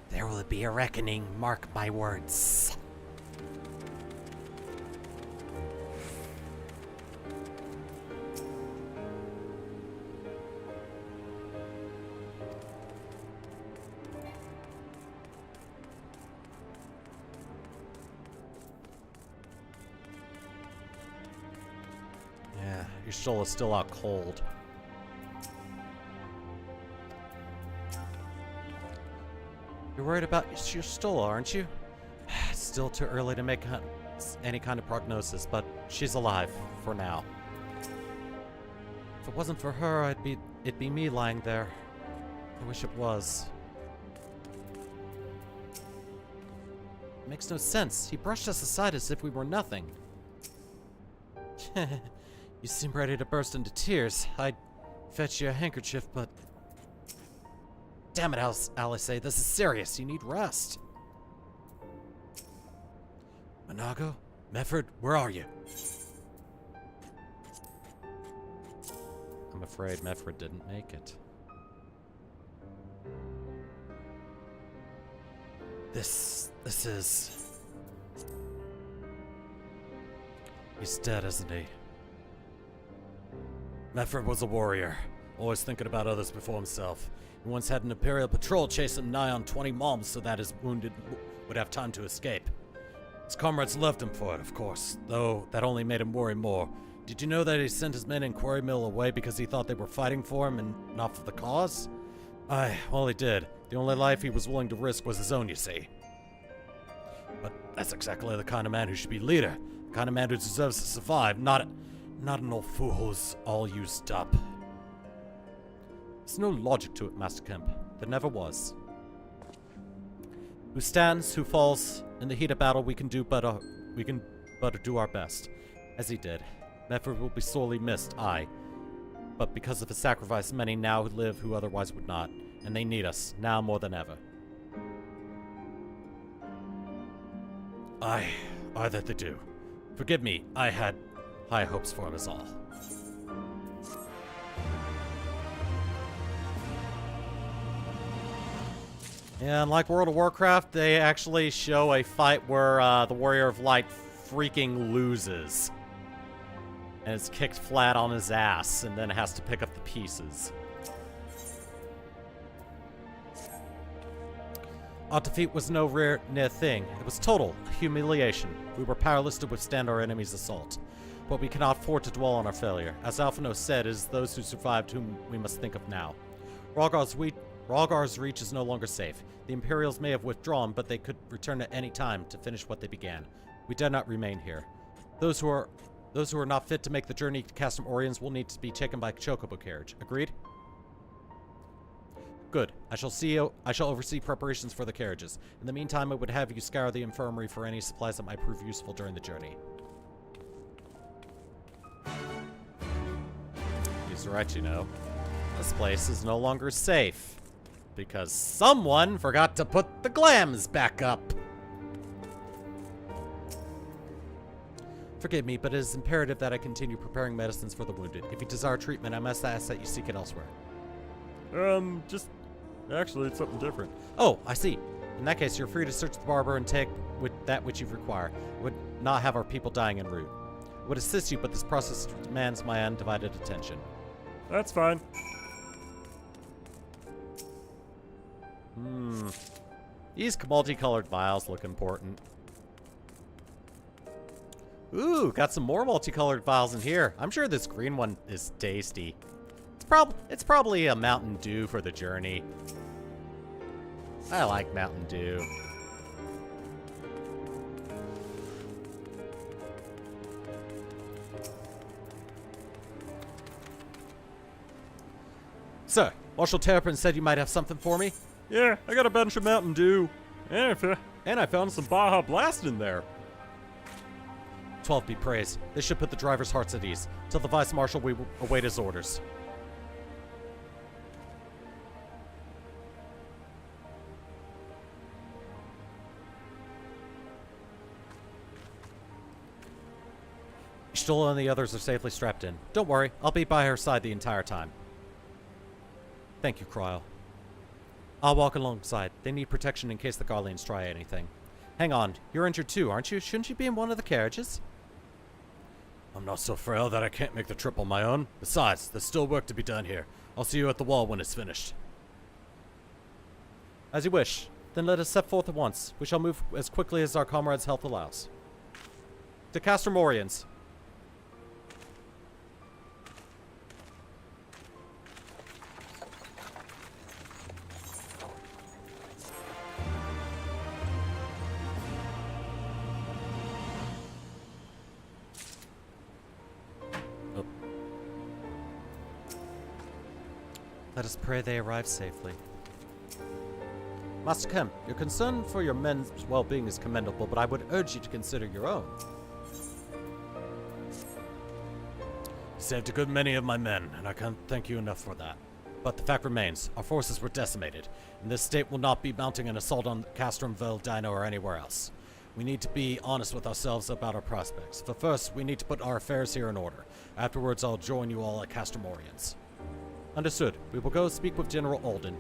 There will be a reckoning, mark my words. Yeah, your soul is still out cold. worried about your Stola, aren't you? It's still too early to make any kind of prognosis, but she's alive, for now. If it wasn't for her, it'd be me lying there. I wish it was. It makes no sense. He brushed us aside as if we were nothing. You seem ready to burst into tears. I'd fetch you a handkerchief, but... Damn it, Alice, this is serious. You need rest. Monago? Mefford, where are you? I'm afraid Mefford didn't make it. This is... He's dead, isn't he? Mefford was a warrior, always thinking about others before himself. He once had an Imperial patrol chase him nigh on 20 moms so that his wounded would have time to escape. His comrades loved him for it, of course, though that only made him worry more. Did you know that he sent his men in Quarry Mill away because he thought they were fighting for him and not for the cause? Aye, well he did. The only life he was willing to risk was his own, you see. But that's exactly the kind of man who should be leader. The kind of man who deserves to survive, not an old fool who's all used up. There's no logic to it, Master Kemp. There never was. Who stands, who falls, in the heat of battle we can but do our best. As he did. Mefford will be sorely missed, aye. But because of his sacrifice, many now live who otherwise would not. And they need us, now more than ever. Aye, that they do. Forgive me, I had high hopes for him is all. And like World of Warcraft, they actually show a fight where the Warrior of Light freaking loses. And it's kicked flat on his ass, and then has to pick up the pieces. Our defeat was no rare near thing. It was total humiliation. We were powerless to withstand our enemy's assault. But we cannot afford to dwell on our failure. As Alphinaud said, it is those who survived whom we must think of now. Rhalgar's reach is no longer safe. The Imperials may have withdrawn, but they could return at any time to finish what they began. We dare not remain here. Those who are not fit to make the journey to Castrum Oriens will need to be taken by chocobo carriage. Agreed? Good. I shall oversee preparations for the carriages. In the meantime, I would have you scour the infirmary for any supplies that might prove useful during the journey. He's right, you know. This place is no longer safe. Because someone forgot to put the glams back up. Forgive me, but it is imperative that I continue preparing medicines for the wounded. If you desire treatment, I must ask that you seek it elsewhere. Actually, it's something different. Oh, I see. In that case, you're free to search the barber and take with that which you require. I would not have our people dying en route. I would assist you, but this process demands my undivided attention. That's fine. These multicolored vials look important. Ooh, got some more multicolored vials in here. I'm sure this green one is tasty. It's probably a Mountain Dew for the journey. I like Mountain Dew. Sir, Marshal Terrapin said you might have something for me? Yeah, I got a bunch of Mountain Dew. And I found some Baja Blast in there. 12 be praised. This should put the driver's hearts at ease. Tell the Vice Marshal we will await his orders. Stola and the others are safely strapped in. Don't worry, I'll be by her side the entire time. Thank you, Cryle. I'll walk alongside. They need protection in case the Garleans try anything. Hang on, you're injured too, aren't you? Shouldn't you be in one of the carriages? I'm not so frail that I can't make the trip on my own. Besides, there's still work to be done here. I'll see you at the wall when it's finished. As you wish. Then let us set forth at once. We shall move as quickly as our comrades' health allows. To Castrum Oriens. Let us pray they arrive safely. Master Kemp, your concern for your men's well-being is commendable, but I would urge you to consider your own. You saved a good many of my men, and I can't thank you enough for that. But the fact remains, our forces were decimated, and this state will not be mounting an assault on Castromville, Dino, or anywhere else. We need to be honest with ourselves about our prospects. But first, we need to put our affairs here in order. Afterwards, I'll join you all at Castromorians. Understood. We will go speak with General Alden.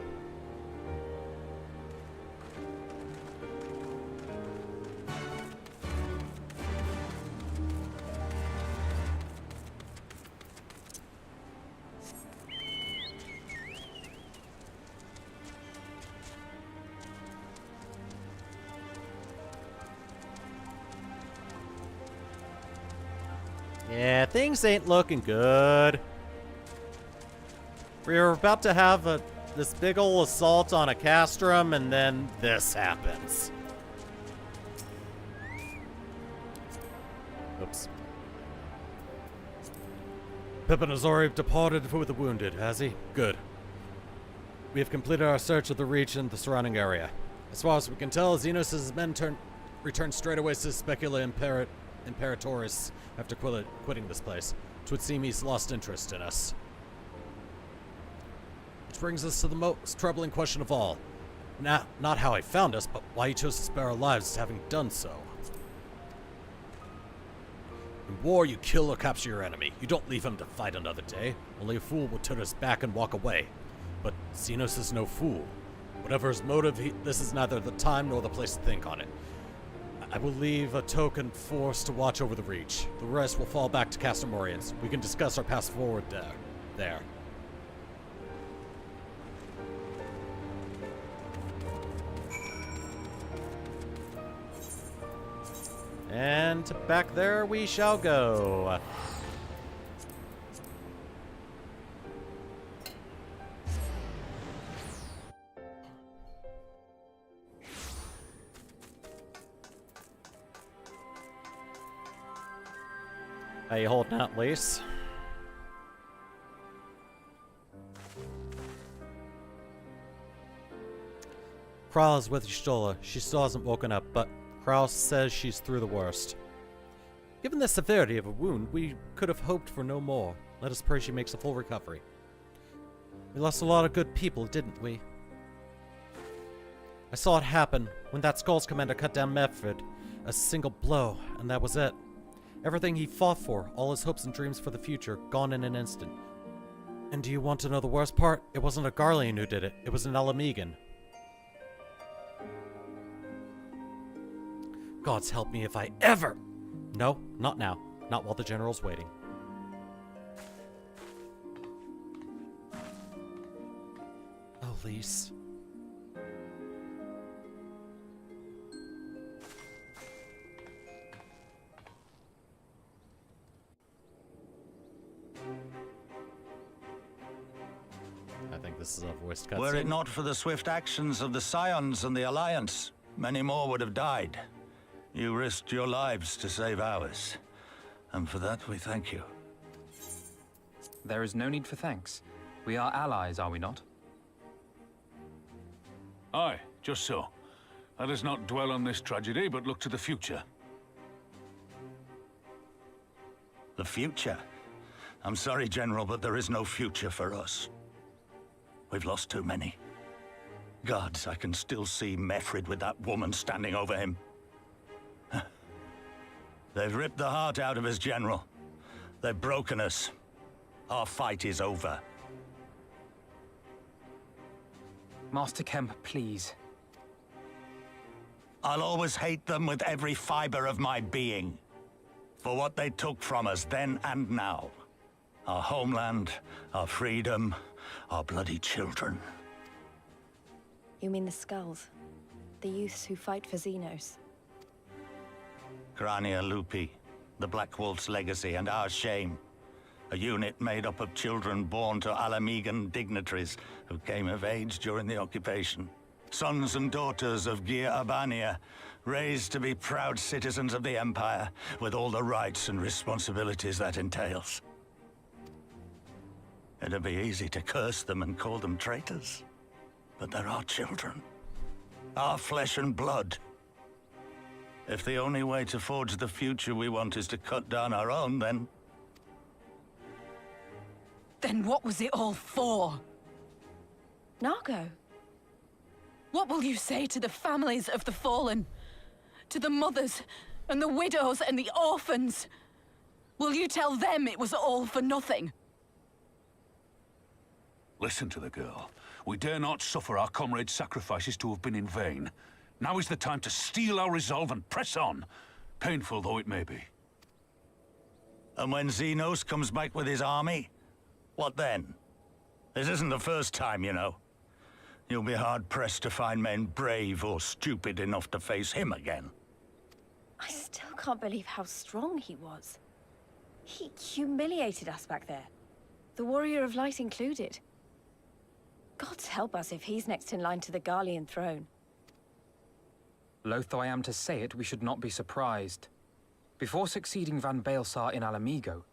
Yeah, things ain't looking good. We were about to have this big ol' assault on a castrum, and then this happens. Oops. Pippin has already departed with the wounded, has he? Good. We have completed our search of the Reach and the surrounding area. As far as we can tell, Xenos' men returned straight away to Specula Imperatoris after quitting this place. It would seem he's lost interest in us. Which brings us to the most troubling question of all. Not how he found us, but why he chose to spare our lives having done so. In war, you kill or capture your enemy. You don't leave him to fight another day. Only a fool would turn his back and walk away. But Xenos is no fool. Whatever his motive, this is neither the time nor the place to think on it. I will leave a token force to watch over the Reach. The rest will fall back to Castromorians. We can discuss our path forward there. And back there we shall go. How you holding out, Lise? Kral is with Stola. She still hasn't woken up, but Kraus says she's through the worst. Given the severity of a wound, we could have hoped for no more. Let us pray she makes a full recovery. We lost a lot of good people, didn't we? I saw it happen when that Skulls commander cut down Medford. A single blow, and that was it. Everything he fought for, all his hopes and dreams for the future, gone in an instant. And do you want to know the worst part? It wasn't a Garlean who did it. It was an Alamegan. Gods help me if I ever... No, not now. Not while the general's waiting. Oh, Lise. I think this is a voiced cutscene. Were it not for the swift actions of the Scions and the Alliance, many more would have died. You risked your lives to save ours, and for that we thank you. There is no need for thanks. We are allies, are we not? Aye, just so. Let us not dwell on this tragedy, but look to the future. The future? I'm sorry, General, but there is no future for us. We've lost too many. Gods, I can still see Mefrid with that woman standing over him. They've ripped the heart out of us, General. They've broken us. Our fight is over. Master Kemp, please. I'll always hate them with every fiber of my being. For what they took from us then and now. Our homeland, our freedom, our bloody children. You mean the Skulls? The youths who fight for Xenos? Grania Lupi, the Black Wolf's legacy and our shame. A unit made up of children born to Alamegan dignitaries who came of age during the occupation. Sons and daughters of Gir Abania, raised to be proud citizens of the Empire, with all the rights and responsibilities that entails. It'd be easy to curse them and call them traitors. But they're our children. Our flesh and blood. If the only way to forge the future we want is to cut down our own, then... Then what was it all for? Nargo. What will you say to the families of the fallen? To the mothers, and the widows, and the orphans? Will you tell them it was all for nothing? Listen to the girl. We dare not suffer our comrades' sacrifices to have been in vain. Now is the time to steel our resolve and press on, painful though it may be. And when Xenos comes back with his army, what then? This isn't the first time, you know. You'll be hard-pressed to find men brave or stupid enough to face him again. I still can't believe how strong he was. He humiliated us back there. The Warrior of Light included. Gods help us if he's next in line to the Garlean throne. Loath though I am to say it, we should not be surprised. Before succeeding Van Baelsar in Alamigo,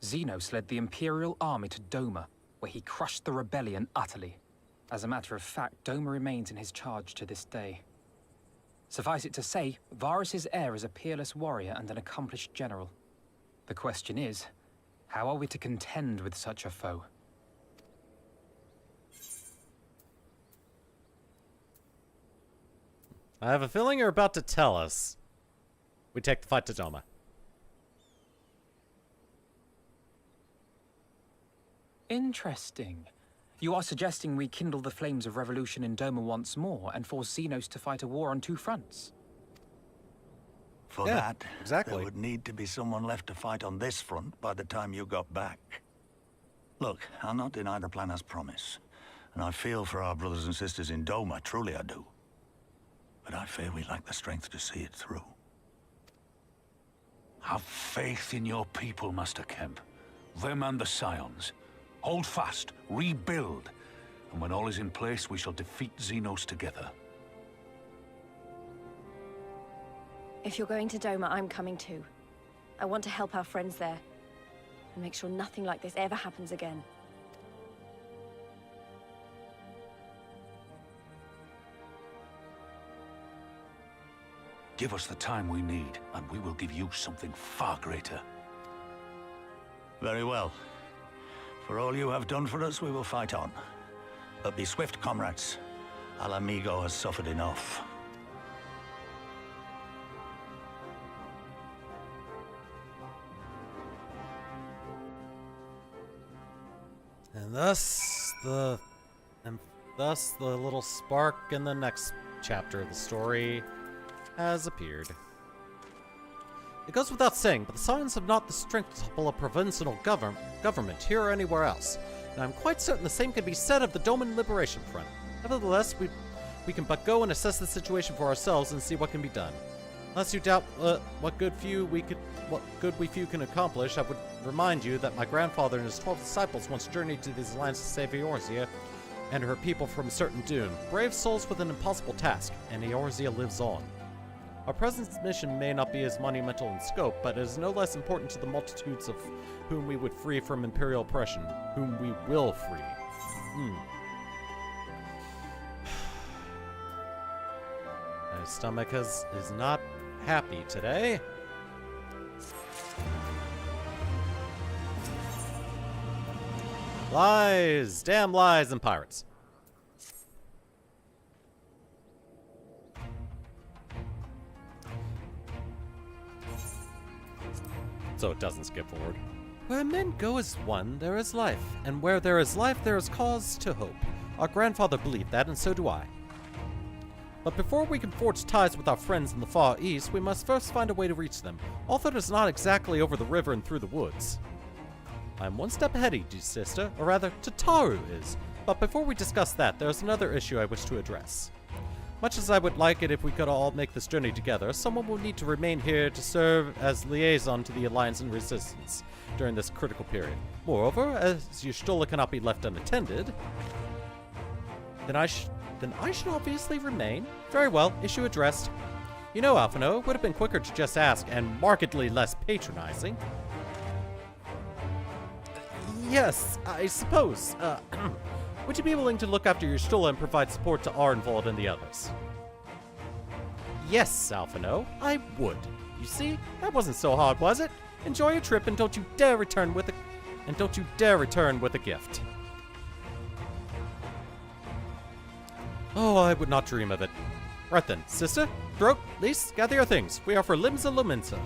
Xenos led the Imperial army to Doma, where he crushed the rebellion utterly. As a matter of fact, Doma remains in his charge to this day. Suffice it to say, Varus's heir is a peerless warrior and an accomplished general. The question is, how are we to contend with such a foe? I have a feeling you're about to tell us. We take the fight to Doma. Interesting. You are suggesting we kindle the flames of revolution in Doma once more and force Xenos to fight a war on two fronts? For that, there would need to be someone left to fight on this front by the time you got back. Look, I'll not deny the plan as promised. And I feel for our brothers and sisters in Doma, truly I do. But I fear we lack the strength to see it through. Have faith in your people, Master Kemp. Them and the Scions. Hold fast, rebuild, and when all is in place, we shall defeat Xenos together. If you're going to Doma, I'm coming too. I want to help our friends there, and make sure nothing like this ever happens again. Give us the time we need, and we will give you something far greater. Very well. For all you have done for us, we will fight on. But be swift, comrades. Alamigo has suffered enough. And thus the little spark in the next chapter of the story has appeared. It goes without saying, but the Scions have not the strength to topple a provincial government here or anywhere else, and I'm quite certain the same can be said of the Doman Liberation Front. Nevertheless, we can but go and assess the situation for ourselves and see what can be done. Unless you doubt what good we few can accomplish, I would remind you that my grandfather and his 12 disciples once journeyed to these lands to save Eorzea and her people from a certain doom. Brave souls with an impossible task, and Eorzea lives on. Our present mission may not be as monumental in scope, but it is no less important to the multitudes of whom we would free from Imperial oppression, whom we will free. My stomach is not happy today. Lies! Damn lies and pirates. So it doesn't skip forward. Where men go as one, there is life, and where there is life, there is cause to hope. Our grandfather believed that, and so do I. But before we can forge ties with our friends in the Far East, we must first find a way to reach them. Although it is not exactly over the river and through the woods. I'm one step ahead of you, sister, or rather, Tataru is. But before we discuss that, there's another issue I wish to address. Much as I would like it if we could all make this journey together, someone will need to remain here to serve as liaison to the Alliance and Resistance during this critical period. Moreover, as Y'shtola cannot be left unattended, then I should obviously remain. Very well, issue addressed. You know, Alphino, it would have been quicker to just ask, and markedly less patronizing. Yes, I suppose. Would you be willing to look after your stall and provide support to Arnvold and the others? Yes, Alphino, I would. You see, that wasn't so hard, was it? Enjoy your trip and don't you dare return with a gift. Oh, I would not dream of it. Right then, sister, Throat, Lise, gather your things. We are for Limsa Lumensa.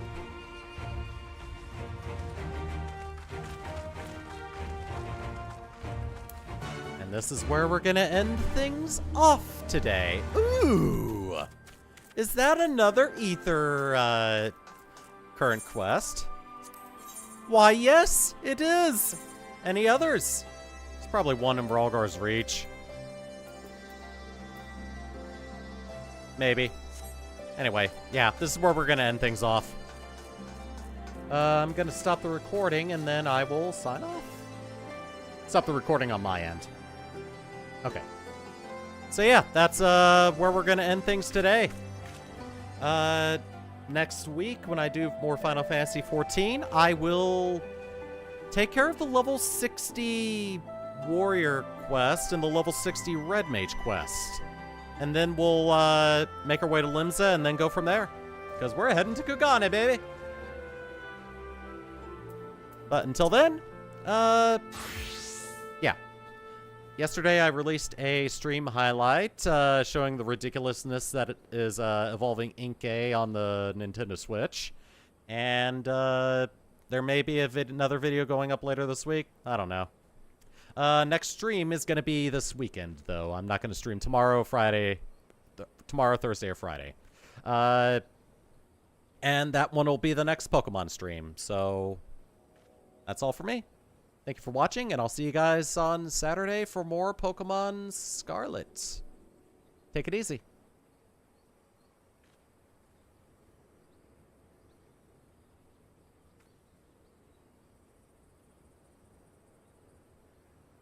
And this is where we're gonna end things off today. Ooh! Is that another Ether, current quest? Why, yes, it is! Any others? There's probably one in Vralgar's Reach. Maybe. Anyway, yeah, this is where we're gonna end things off. I'm gonna stop the recording and then I will sign off. Stop the recording on my end. Okay. So yeah, that's where we're gonna end things today. Next week, when I do more Final Fantasy XIV, I will take care of the level 60 Warrior quest and the level 60 Red Mage quest. And then we'll make our way to Limsa and then go from there. Because we're heading to Kugane, baby! But until then, yeah. Yesterday I released a stream highlight showing the ridiculousness that it is evolving Inkay on the Nintendo Switch. And there may be another video going up later this week. I don't know. Next stream is going to be this weekend, though. I'm not going to stream tomorrow, Thursday, or Friday. And that one will be the next Pokemon stream. So that's all for me. Thank you for watching, and I'll see you guys on Saturday for more Pokemon Scarlet. Take it easy.